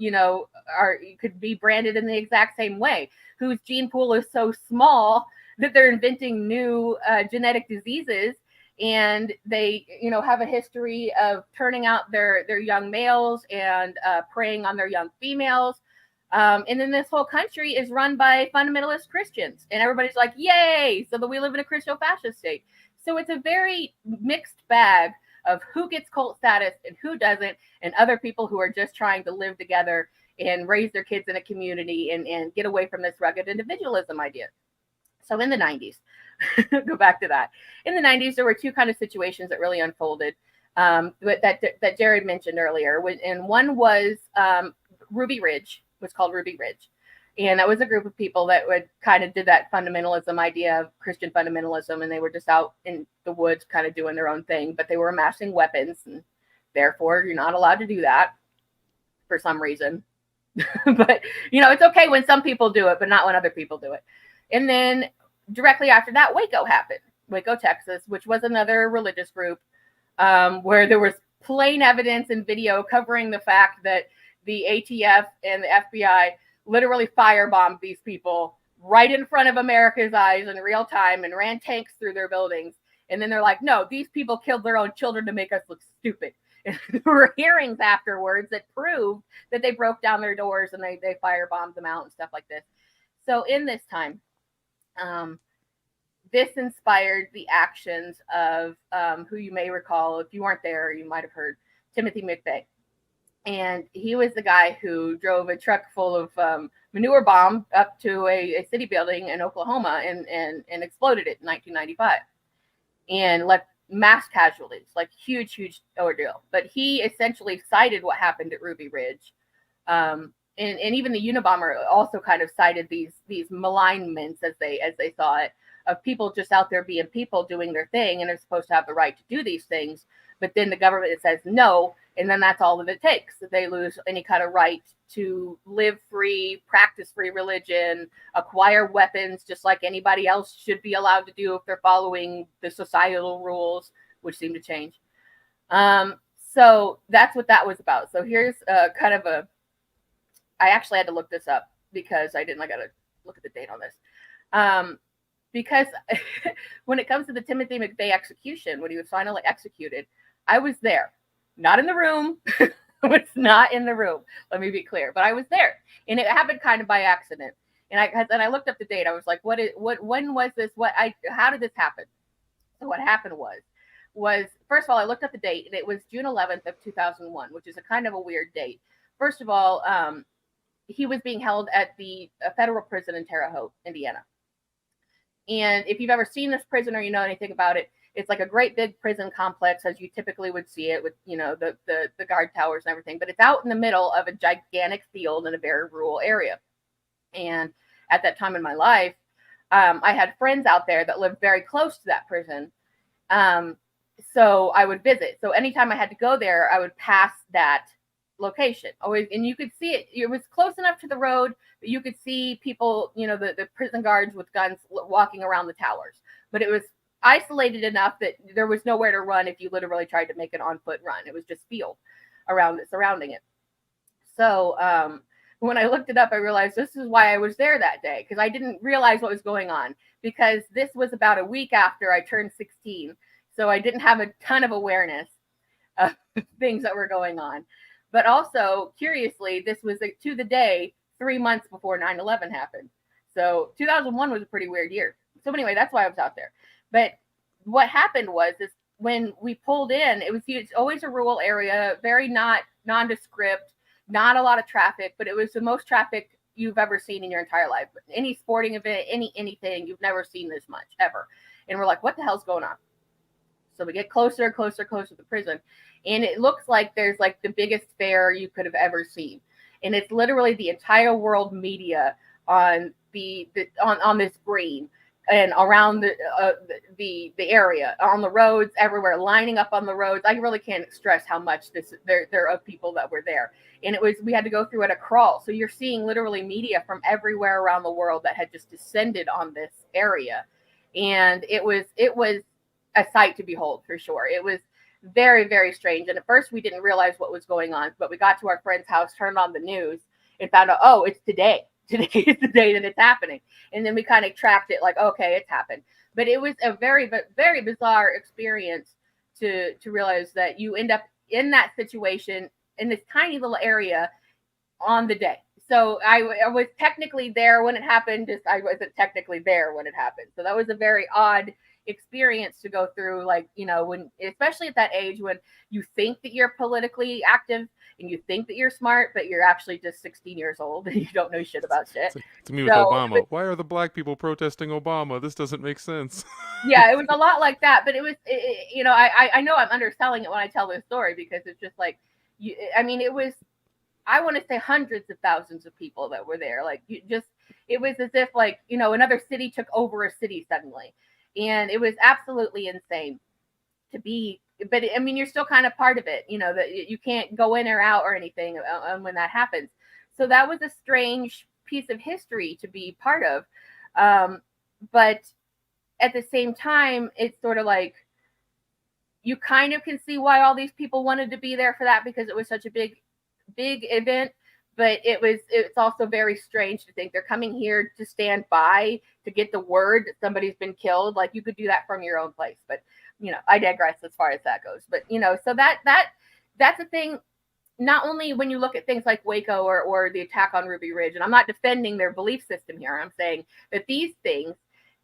could be branded in the exact same way, whose gene pool is so small that they're inventing new genetic diseases, and they, have a history of turning out their young males and preying on their young females. And then this whole country is run by fundamentalist Christians, and everybody's like, yay, so that we live in a Christo-fascist state. So it's a very mixed bag of who gets cult status and who doesn't, and other people who are just trying to live together and raise their kids in a community and get away from this rugged individualism idea. So in the 90s, go back to that. In the 90s, there were two kind of situations that really unfolded that Jared mentioned earlier. And one was Ruby Ridge, was called Ruby Ridge. And that was a group of people that would kind of did that fundamentalism idea of Christian fundamentalism. And they were just out in the woods kind of doing their own thing, but they were amassing weapons. And therefore, you're not allowed to do that for some reason. But, it's okay when some people do it, but not when other people do it. And then directly after that, Waco happened. Waco, Texas, which was another religious group where there was plain evidence and video covering the fact that the ATF and the FBI literally firebombed these people right in front of America's eyes in real time and ran tanks through their buildings. And then they're like, no, these people killed their own children to make us look stupid. And there were hearings afterwards that proved that they broke down their doors and they firebombed them out and stuff like this. So in this time, this inspired the actions of who you may recall, if you weren't there, you might have heard, Timothy McVeigh. And he was the guy who drove a truck full of manure bomb up to a city building in Oklahoma and exploded it in 1995 and left mass casualties, like huge ordeal. But he essentially cited what happened at Ruby Ridge. And even the Unabomber also kind of cited these malignments, as they saw it, of people just out there being people doing their thing, and they're supposed to have the right to do these things. But then the government says no, and then that's all that it takes. They lose any kind of right to live free, practice free religion, acquire weapons, just like anybody else should be allowed to do if they're following the societal rules, which seem to change. So that's what that was about. So here's kind of I actually had to look this up because I got to look at the date on this. Because when it comes to the Timothy McVeigh execution, when he was finally executed, I was there, not in the room. I was not in the room. Let me be clear, but I was there, and it happened kind of by accident. And I looked up the date. I was like, when was this? How did this happen? So what happened was first of all, I looked up the date, and it was June 11th of 2001, which is a kind of a weird date. First of all, he was being held at the federal prison in Terre Haute, Indiana. And if you've ever seen this prison or you know anything about it, it's like a great big prison complex as you typically would see it with, the guard towers and everything. But it's out in the middle of a gigantic field in a very rural area. And at that time in my life, I had friends out there that lived very close to that prison. So I would visit. So anytime I had to go there, I would pass that location always, and you could see it was close enough to the road that you could see people, the prison guards with guns walking around the towers, but it was isolated enough that there was nowhere to run if you literally tried to make an on foot run. It was just field surrounding it. So when I looked it up, I realized this is why I was there that day, because I didn't realize what was going on, because this was about a week after I turned 16, so I didn't have a ton of awareness of things that were going on. But also, curiously, this was to the day 3 months before 9/11 happened. So 2001 was a pretty weird year. So anyway, that's why I was out there. But what happened was when we pulled in, it's always a rural area, very nondescript, not a lot of traffic, but it was the most traffic you've ever seen in your entire life. Any sporting event, anything, you've never seen this much, ever. And we're like, what the hell's going on? So we get closer and closer to the prison. And it looks like there's like the biggest fair you could have ever seen. And it's literally the entire world media on on this green and around the area, on the roads, everywhere, lining up on the roads. I really can't stress how much there are people that were there. And we had to go through at a crawl. So you're seeing literally media from everywhere around the world that had just descended on this area. And it was a sight to behold, for sure. It was very, very strange. And at first we didn't realize what was going on, but we got to our friend's house, turned on the news, and found out, oh, it's today. Today is the day that it's happening. And then we kind of tracked it like, okay, it's happened. But it was a very, very bizarre experience to realize that you end up in that situation in this tiny little area on the day. So I was technically there when it happened, just I wasn't technically there when it happened. So that was a very odd experience to go through, like, when, especially at that age, when you think that you're politically active and you think that you're smart, but you're actually just 16 years old and you don't know shit about shit. To me with Obama, why are the black people protesting Obama? This doesn't make sense. Yeah, it was a lot like that, but I know I'm underselling it when I tell this story, because it's just like, it was, I want to say hundreds of thousands of people that were there. Like, it was as if like, another city took over a city suddenly. And it was absolutely insane to be, but you're still kind of part of it, that you can't go in or out or anything when that happens. So that was a strange piece of history to be part of. But at the same time, it's sort of like, you kind of can see why all these people wanted to be there for that, because it was such a big event. But it's also very strange to think they're coming here to stand by to get the word that somebody's been killed. Like, you could do that from your own place, but I digress as far as that goes. But so that's a thing. Not only when you look at things like Waco or the attack on Ruby Ridge, and I'm not defending their belief system here. I'm saying that these things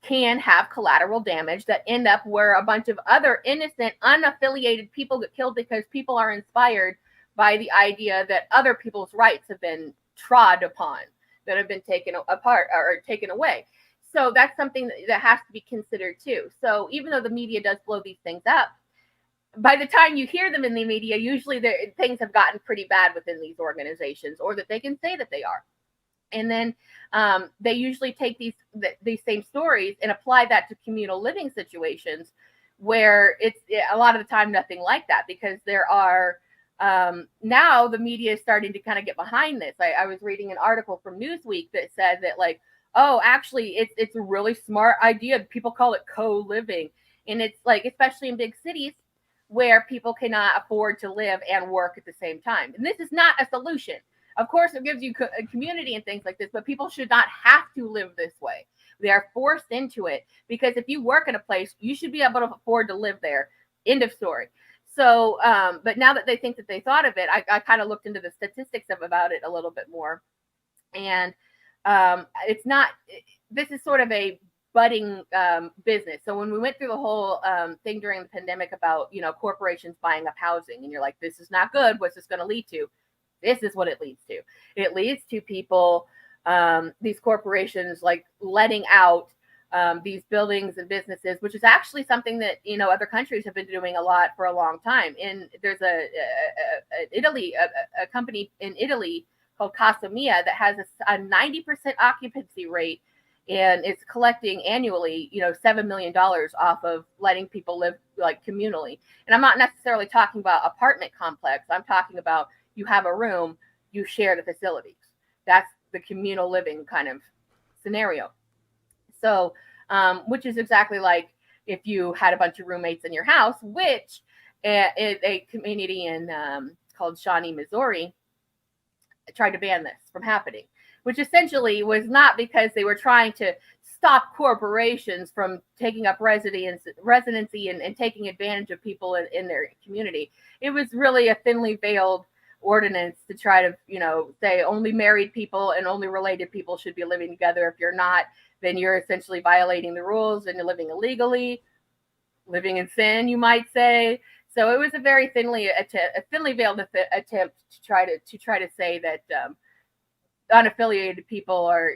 can have collateral damage that end up where a bunch of other innocent, unaffiliated people get killed because people are inspired by the idea that other people's rights have been trod upon, that have been taken apart or taken away. So that's something that has to be considered too. So even though the media does blow these things up, by the time you hear them in the media, usually things have gotten pretty bad within these organizations, or that they can say that they are. And then they usually take these same stories and apply that to communal living situations, where it's a lot of the time nothing like that, because there are now the media is starting to kind of get behind this. I was reading an article from Newsweek that said that, like, oh, actually it's a really smart idea. People call it co-living, and it's like, especially in big cities where people cannot afford to live and work at the same time. And this is not a solution. Of course, it gives you a community and things like this, but people should not have to live this way. They are forced into it, because if you work in a place, you should be able to afford to live there. End of story. So, but now that they think that they thought of it, I kind of looked into the statistics about it a little bit more. And it's not, this is sort of a budding business. So when we went through the whole thing during the pandemic about, corporations buying up housing, and you're like, this is not good. What's this going to lead to? This is what it leads to. It leads to people, these corporations, like letting out these buildings and businesses, which is actually something that, other countries have been doing a lot for a long time. And there's a company in Italy called Casa Mia that has a 90% occupancy rate, and it's collecting annually, $7 million off of letting people live like communally. And I'm not necessarily talking about apartment complex. I'm talking about, you have a room, you share the facilities. That's the communal living kind of scenario. So, which is exactly like if you had a bunch of roommates in your house, which a community in called Shawnee, Missouri, tried to ban this from happening, which essentially was not because they were trying to stop corporations from taking up residency and taking advantage of people in their community. It was really a thinly veiled ordinance to try to, say only married people and only related people should be living together. If you're not, then you're essentially violating the rules and you're living illegally, living in sin, you might say. So it was a very thinly veiled attempt to try to say that unaffiliated people are,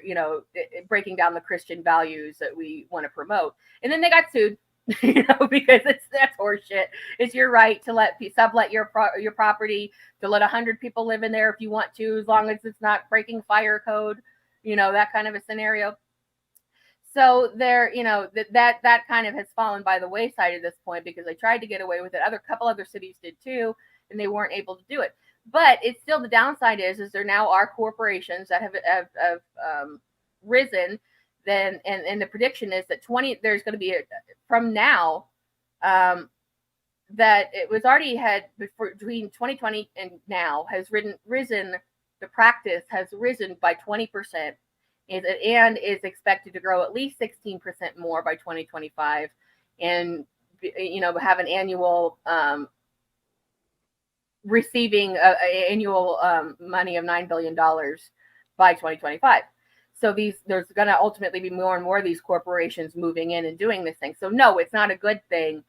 breaking down the Christian values that we want to promote. And then they got sued, because that's horseshit. It's your right to sublet your property, to let 100 people live in there if you want to, as long as it's not breaking fire code, that kind of a scenario. So there, that kind of has fallen by the wayside at this point, because they tried to get away with it. Couple other cities did too, and they weren't able to do it. But it's still, the downside is there now are corporations that have risen. Then and the prediction is that there's going to be from now that it was already had between 2020 and now has risen. The practice has risen by 20%. And is expected to grow at least 16% more by 2025, and have an annual receiving annual money of $9 billion by 2025. So there's going to ultimately be more and more of these corporations moving in and doing this thing. So no, it's not a good thing,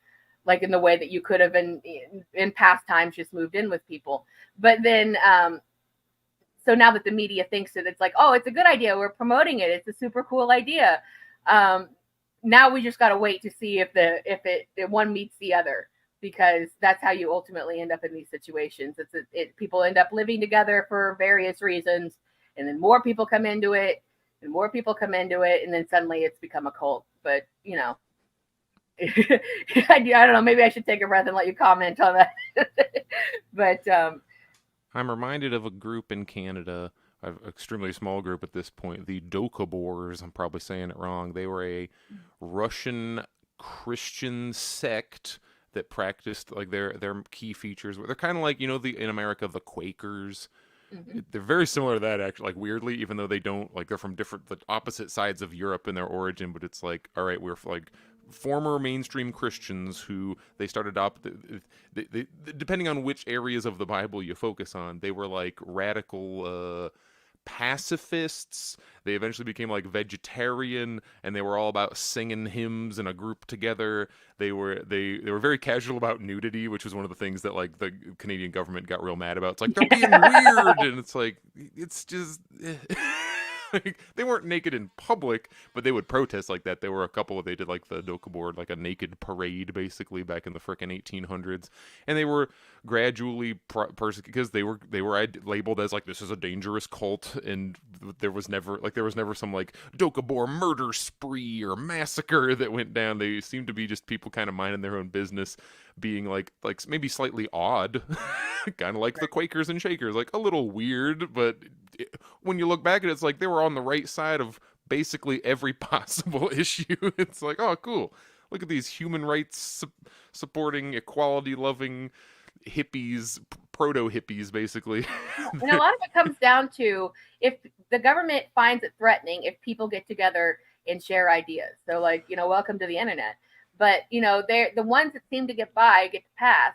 like in the way that you could have in past times just moved in with people. But then so now that the media thinks that it's like, oh, it's a good idea, we're promoting it, it's a super cool idea. Now we just got to wait to see if one meets the other, because that's how you ultimately end up in these situations. People end up living together for various reasons, and then more people come into it, and more people come into it, and then suddenly it's become a cult. But I don't know. Maybe I should take a breath and let you comment on that. But I'm reminded of a group in Canada, an extremely small group at this point, the Doukhobors. I'm probably saying it wrong. They were a Russian Christian sect that practiced, like, their key features. They're kind of like, in America, the Quakers. They're very similar to that, actually, like weirdly, even though they don't, like, they're from different, the opposite sides of Europe in their origin, but it's like, all right, we're like former mainstream Christians who they started depending on which areas of the Bible you focus on, they were like radical pacifists. They eventually became like vegetarian, and they were all about singing hymns in a group together. They were very casual about nudity, which was one of the things that like the Canadian government got real mad about. It's like they're being weird, and it's like it's just like, they weren't naked in public, but they would protest like that. There were a couple. They did like the Dokabor, like a naked parade, basically back in the frickin' 1800s, and they were gradually persecuted because they were labeled as like this is a dangerous cult, and there was never some like Dokabor murder spree or massacre that went down. They seemed to be just people kind of minding their own business, being like maybe slightly odd, kind of like the Quakers and Shakers, like a little weird, but when you look back at it, it's like they were on the right side of basically every possible issue. It's like, oh, cool. Look at these human rights supporting, equality loving hippies, proto hippies, basically. And a lot of it comes down to if the government finds it threatening if people get together and share ideas. So, like, welcome to the internet. But they're the ones that seem to get to pass.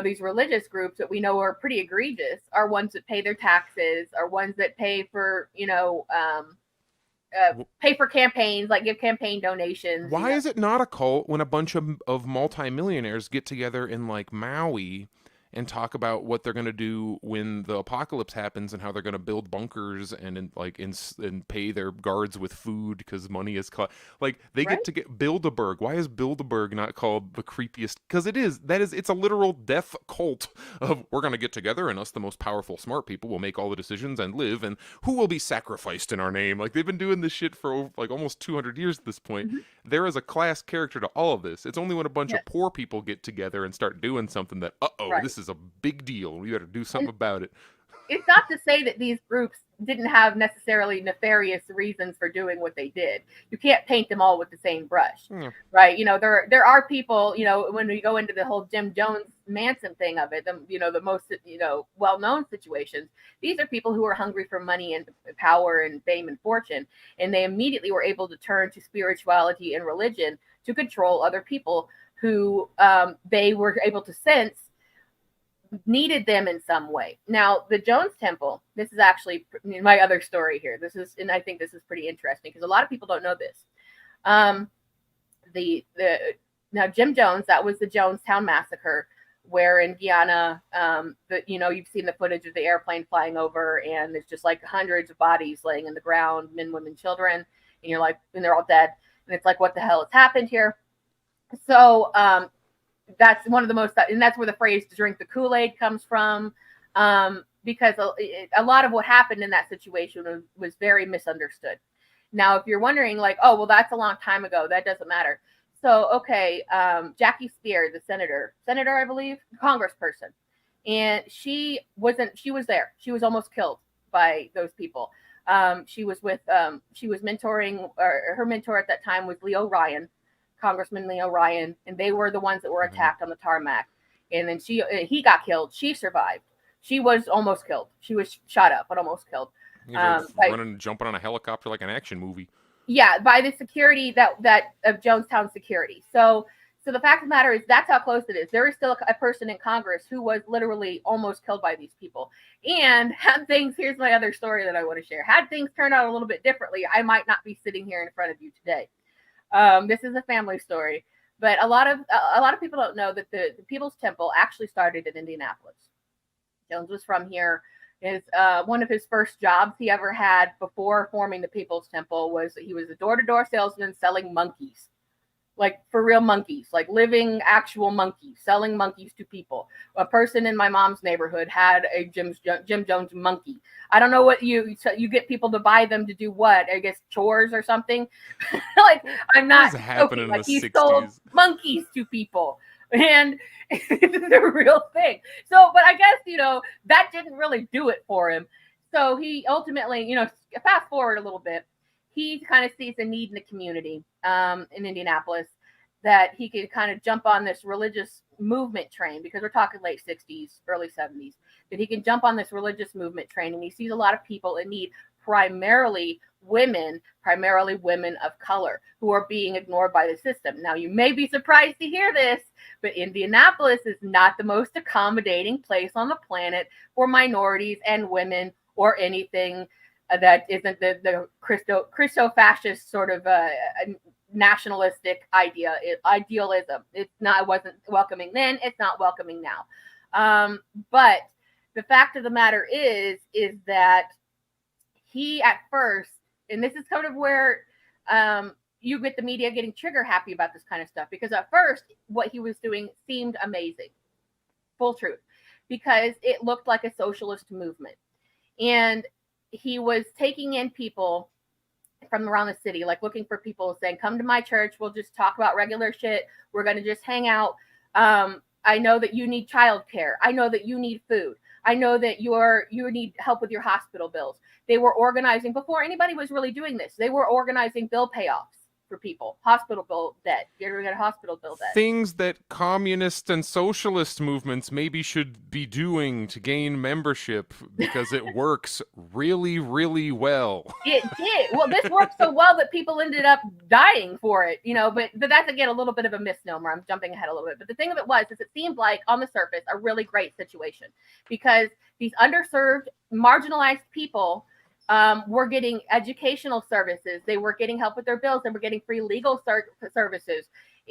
These religious groups that we know are pretty egregious are ones that pay their taxes, are ones that pay for, pay for campaigns, like give campaign donations. Why is it not a cult when a bunch of multimillionaires get together in like Maui and talk about what they're going to do when the apocalypse happens and how they're going to build bunkers and pay their guards with food because money is like they get to get Bilderberg. Why is Bilderberg not called the creepiest? Because it's a literal death cult of we're going to get together and us, the most powerful smart people, will make all the decisions and live, and who will be sacrificed in our name. Like they've been doing this shit for like almost 200 years at this point. Mm-hmm. There is a class character to all of this. It's only when a bunch of poor people get together and start doing something that this is a big deal. We got to do something about it. It's not to say that these groups didn't have necessarily nefarious reasons for doing what they did. You can't paint them all with the same brush, right? There are people, when we go into the whole Jim Jones Manson thing of it, the most, well-known situations, these are people who are hungry for money and power and fame and fortune. And they immediately were able to turn to spirituality and religion to control other people who they were able to sense needed them in some way. Now, the Jones Temple, this is actually my other story here. And I think this is pretty interesting because a lot of people don't know this. Now Jim Jones, that was the Jonestown massacre, where in Guyana, you've seen the footage of the airplane flying over, and it's just like hundreds of bodies laying in the ground, men, women, children, and they're all dead, and it's like, what the hell has happened here? So, that's one of the most, and that's where the phrase "to drink the Kool-Aid" comes from, because a lot of what happened in that situation was very misunderstood. Now, if you're wondering, like, oh, well, that's a long time ago, that doesn't matter. So, okay, Jackie Spear, the senator, I believe, congressperson, and she was there. She was almost killed by those people. She was mentoring, or her mentor at that time was Congressman Leo Ryan, and they were the ones that were attacked on the tarmac. And then he got killed. She survived. She was almost killed. She was shot up, but almost killed. Running, jumping on a helicopter like an action movie. Yeah, by the security that of Jonestown security. So the fact of the matter is that's how close it is. There is still a person in Congress who was literally almost killed by these people. And here's my other story that I want to share. Had things turned out a little bit differently, I might not be sitting here in front of you today. This is a family story, but a lot of people don't know that the People's Temple actually started in Indianapolis. Jones was from here. One of his first jobs he ever had before forming the People's Temple was he was a door-to-door salesman selling monkeys, like for real monkeys, like living actual monkeys, selling monkeys to people. A person in my mom's neighborhood had a Jim Jones monkey. I don't know what you get people to buy them to do what? I guess chores or something. Like I'm not joking. Like he sold monkeys to people, and it's a real thing. So, but I guess that didn't really do it for him. So he ultimately, fast forward a little bit, he kind of sees a need in the community in Indianapolis that he could kind of jump on this religious movement train, because we're talking late 60s, early 70s. that he can jump on this religious movement train, and he sees a lot of people in need, primarily women of color, who are being ignored by the system. Now, you may be surprised to hear this, but Indianapolis is not the most accommodating place on the planet for minorities and women, or anything that isn't the Christo-fascist sort of nationalistic idealism. It wasn't welcoming then, it's not welcoming now. But the fact of the matter is that he at first, and this is kind of where you get the media getting trigger happy about this kind of stuff, because at first what he was doing seemed amazing, full truth, because it looked like a socialist movement. And he was taking in people from around the city, like looking for people, saying, come to my church, we'll just talk about regular shit, we're going to just hang out. I know that you need childcare, I know that you need food, I know that you need help with your hospital bills. They were organizing, before anybody was really doing this, they were organizing bill payoffs for people, hospital bill debt. You ever get a hospital bill debt? Things that communist and socialist movements maybe should be doing to gain membership, because it works really, really well. It did. Well, this worked so well that people ended up dying for it, but that's, again, a little bit of a misnomer. I'm jumping ahead a little bit. But the thing of it is it seemed like, on the surface, a really great situation, because these underserved, marginalized people were getting educational services. They were getting help with their bills. They were getting free legal services.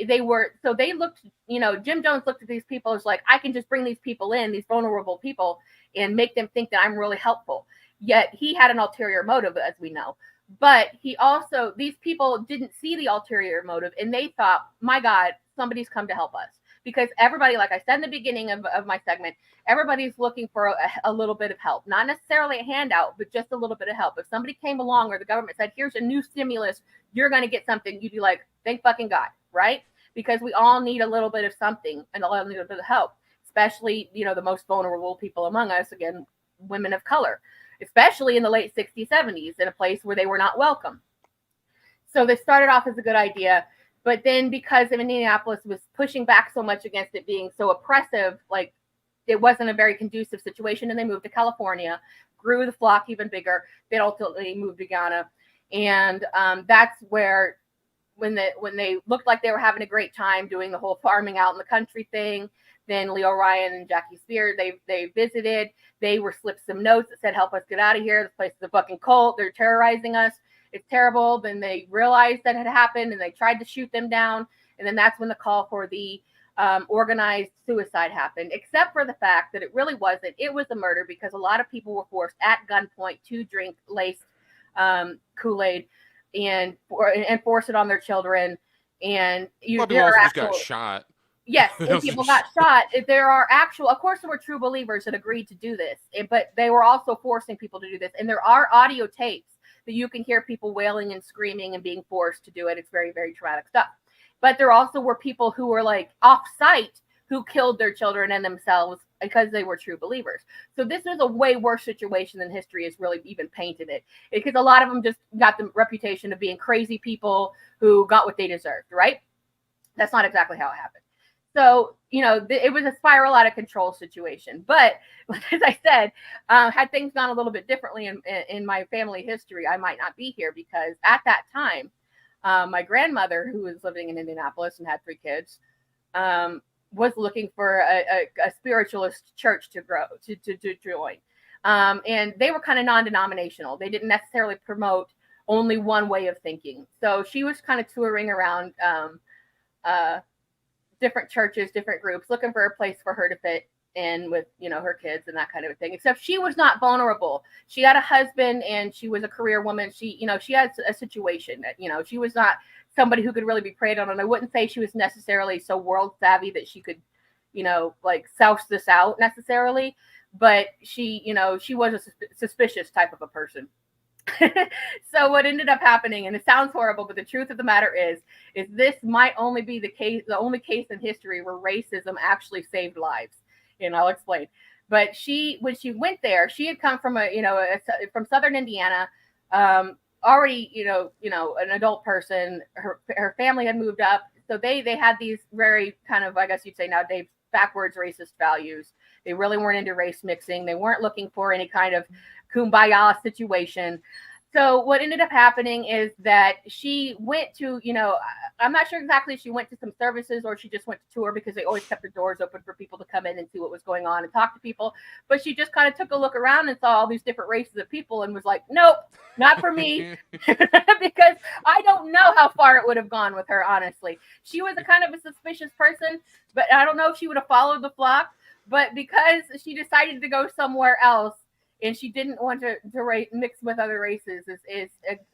They looked, Jim Jones looked at these people as like, I can just bring these people in, these vulnerable people, and make them think that I'm really helpful. Yet he had an ulterior motive, as we know. But these people didn't see the ulterior motive, and they thought, my God, somebody's come to help us. Because everybody, like I said in the beginning of my segment, everybody's looking for a little bit of help. Not necessarily a handout, but just a little bit of help. If somebody came along, or the government said, here's a new stimulus, you're going to get something, you'd be like, thank fucking God, right? Because we all need a little bit of something, and a little bit of help, especially, the most vulnerable people among us, again, women of color, especially in the late 60s, 70s, in a place where they were not welcome. So this started off as a good idea. But then, because Indianapolis was pushing back so much against it being so oppressive, like, it wasn't a very conducive situation, and they moved to California, grew the flock even bigger. They ultimately moved to Ghana. And that's where, when they looked like they were having a great time doing the whole farming out in the country thing, then Leo Ryan and Jackie Spear, they visited. They were slipped some notes that said, help us get out of here. This place is a fucking cult. They're terrorizing us. It's terrible. Then they realized that had happened, and they tried to shoot them down. And then that's when the call for the organized suicide happened, except for the fact that it really wasn't. It was a murder, because a lot of people were forced at gunpoint to drink laced Kool-Aid and force it on their children. And there are just got shot. Yes, if people got shot. There are of course, there were true believers that agreed to do this, but they were also forcing people to do this. And there are audio tapes that you can hear people wailing and screaming and being forced to do it. It's very, very traumatic stuff. But there also were people who were like off-site who killed their children and themselves because they were true believers. So this was a way worse situation than history has really even painted it, because a lot of them just got the reputation of being crazy people who got what they deserved, right? That's not exactly how it happened. So, it was a spiral out of control situation. But as I said, had things gone a little bit differently in my family history, I might not be here, because at that time, my grandmother, who was living in Indianapolis and had 3 kids, was looking for a spiritualist church to join. And they were kind of non-denominational. They didn't necessarily promote only one way of thinking. So she was kind of touring around different churches, different groups, looking for a place for her to fit in with, her kids and that kind of a thing. Except she was not vulnerable. She had a husband, and she was a career woman. She had a situation that, she was not somebody who could really be preyed on. And I wouldn't say she was necessarily so world savvy that she could, like souse this out necessarily. But she was a suspicious type of a person. So what ended up happening, and it sounds horrible, but the truth of the matter is this might only be the only case in history where racism actually saved lives. And I'll explain. But when she went there, she had come from from Southern Indiana, already, an adult person. Her family had moved up. So they had these very kind of, I guess you'd say nowadays, backwards racist values. They really weren't into race mixing. They weren't looking for any kind of kumbaya situation. So what ended up happening is that she went to, I'm not sure exactly if she went to some services or she just went to tour, because they always kept the doors open for people to come in and see what was going on and talk to people. But she just kind of took a look around and saw all these different races of people and was like, nope, not for me. Because I don't know how far it would have gone with her, honestly. She was a kind of a suspicious person, but I don't know if she would have followed the flock. But because she decided to go somewhere else, and she didn't want to mix with other races, is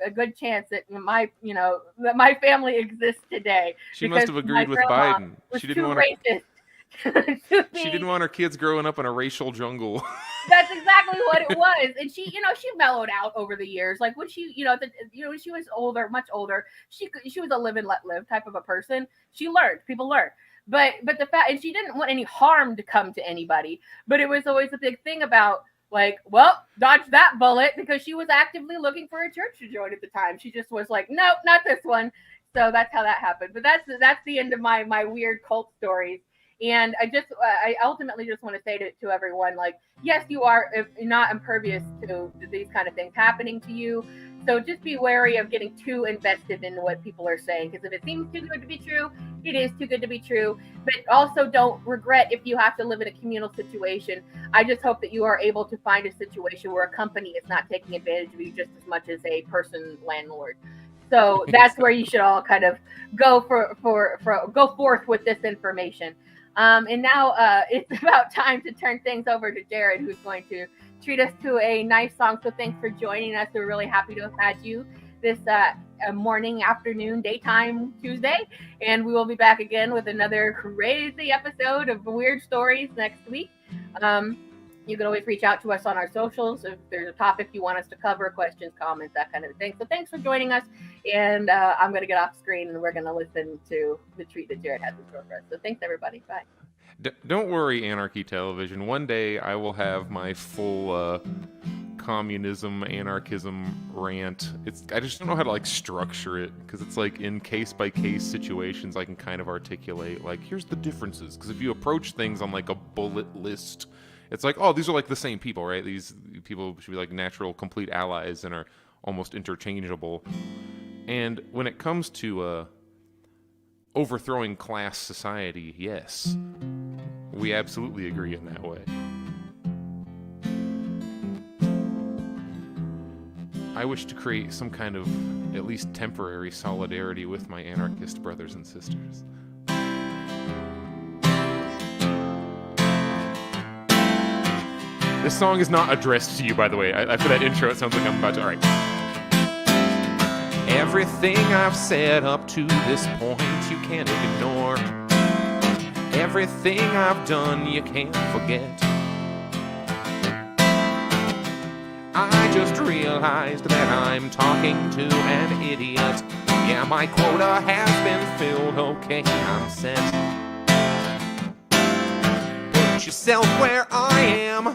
a good chance that that my family exists today. She must have agreed with Biden. She didn't want she didn't want her kids growing up in a racial jungle. That's exactly what it was. And she mellowed out over the years. Like when she, when she was older, much older, she was a live and let live type of a person. She learned. People learn. But the fact, and she didn't want any harm to come to anybody. But it was always a big thing about, like, well, dodge that bullet, because she was actively looking for a church to join at the time. She just was like, nope, not this one. So that's how that happened. But that's the end of my weird cult stories. And I ultimately just want to say to everyone, like, yes, you are not impervious to these kind of things happening to you. So just be wary of getting too invested in what people are saying, because if it seems too good to be true, it is too good to be true. But also don't regret if you have to live in a communal situation. I just hope that you are able to find a situation where a company is not taking advantage of you just as much as a person landlord. So that's where you should all kind of go go forth with this information. And now it's about time to turn things over to Jared, who's going to treat us to a nice song. So thanks for joining us. We're really happy to have had you this morning, afternoon, daytime Tuesday. And we will be back again with another crazy episode of Weird Stories next week. You can always reach out to us on our socials if there's a topic you want us to cover, questions, comments, that kind of thing. So thanks for joining us. And I'm going to get off screen and we're going to listen to the treat that Jared has in store for us. So thanks, everybody. Bye. Don't worry, Anarchy Television. One day I will have my full communism, anarchism rant. I just don't know how to structure it, because it's in case by case situations I can kind of articulate here's the differences. Because if you approach things on a bullet list, it's oh, these are the same people, right? These people should be natural, complete allies and are almost interchangeable. And when it comes to overthrowing class society, yes, we absolutely agree in that way. I wish to create some kind of at least temporary solidarity with my anarchist brothers and sisters. This song is not addressed to you, by the way. After that intro, it sounds like I'm about to... All right. Everything I've said up to this point, you can't ignore. Everything I've done, you can't forget. I just realized that I'm talking to an idiot. Yeah, my quota has been filled. Okay, I'm set. Put yourself where I am.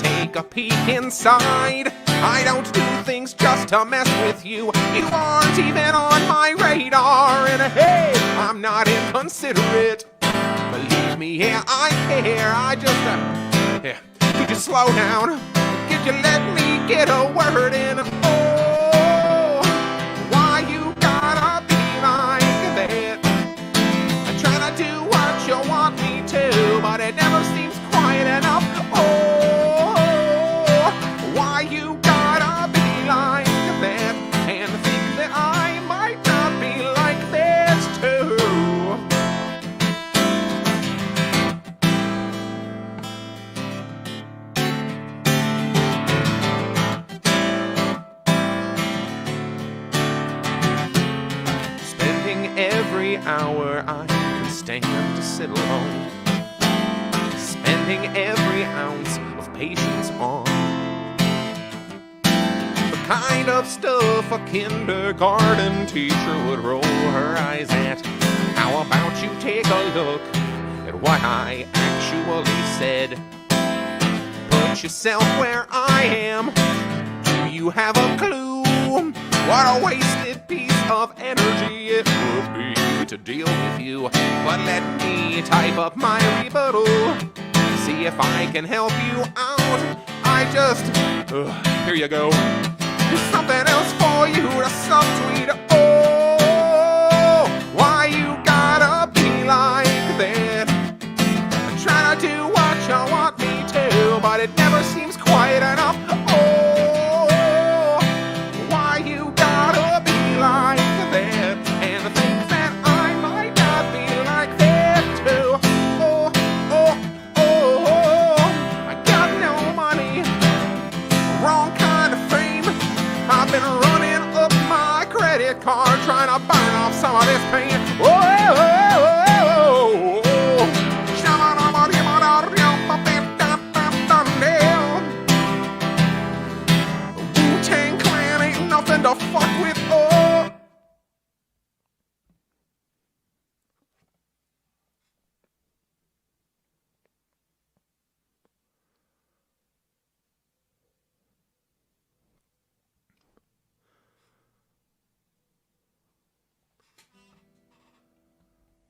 Take a peek inside. I don't do things just to mess with you. You aren't even on my radar. And hey, I'm not inconsiderate. Believe me, yeah, I care. I just, could you slow down? Could you let me get a word in? Oh, why you gotta be like that? I try to do what you want me to, but it never seems quiet enough. Oh, why you gotta be like that and think that I might not be like this too? Spending every hour I can stand to sit alone, spending every ounce of patience on kind of stuff a kindergarten teacher would roll her eyes at. How about you take a look at what I actually said? Put yourself where I am. Do you have a clue what a wasted piece of energy it would be to deal with you? But let me type up my rebuttal. see if I can help you out. I just, here you go. Here's something else for you to subtweet. Oh, why you gotta be like that? I try to do what you want me to, but it never seems quite enough. Oh, why you gotta be like that? And the things that I might not be like that too. Oh, oh, oh, oh. I got no money, wrong kind of fame. I've been running up my credit card, trying to burn off some of this pain. Oh, oh, oh.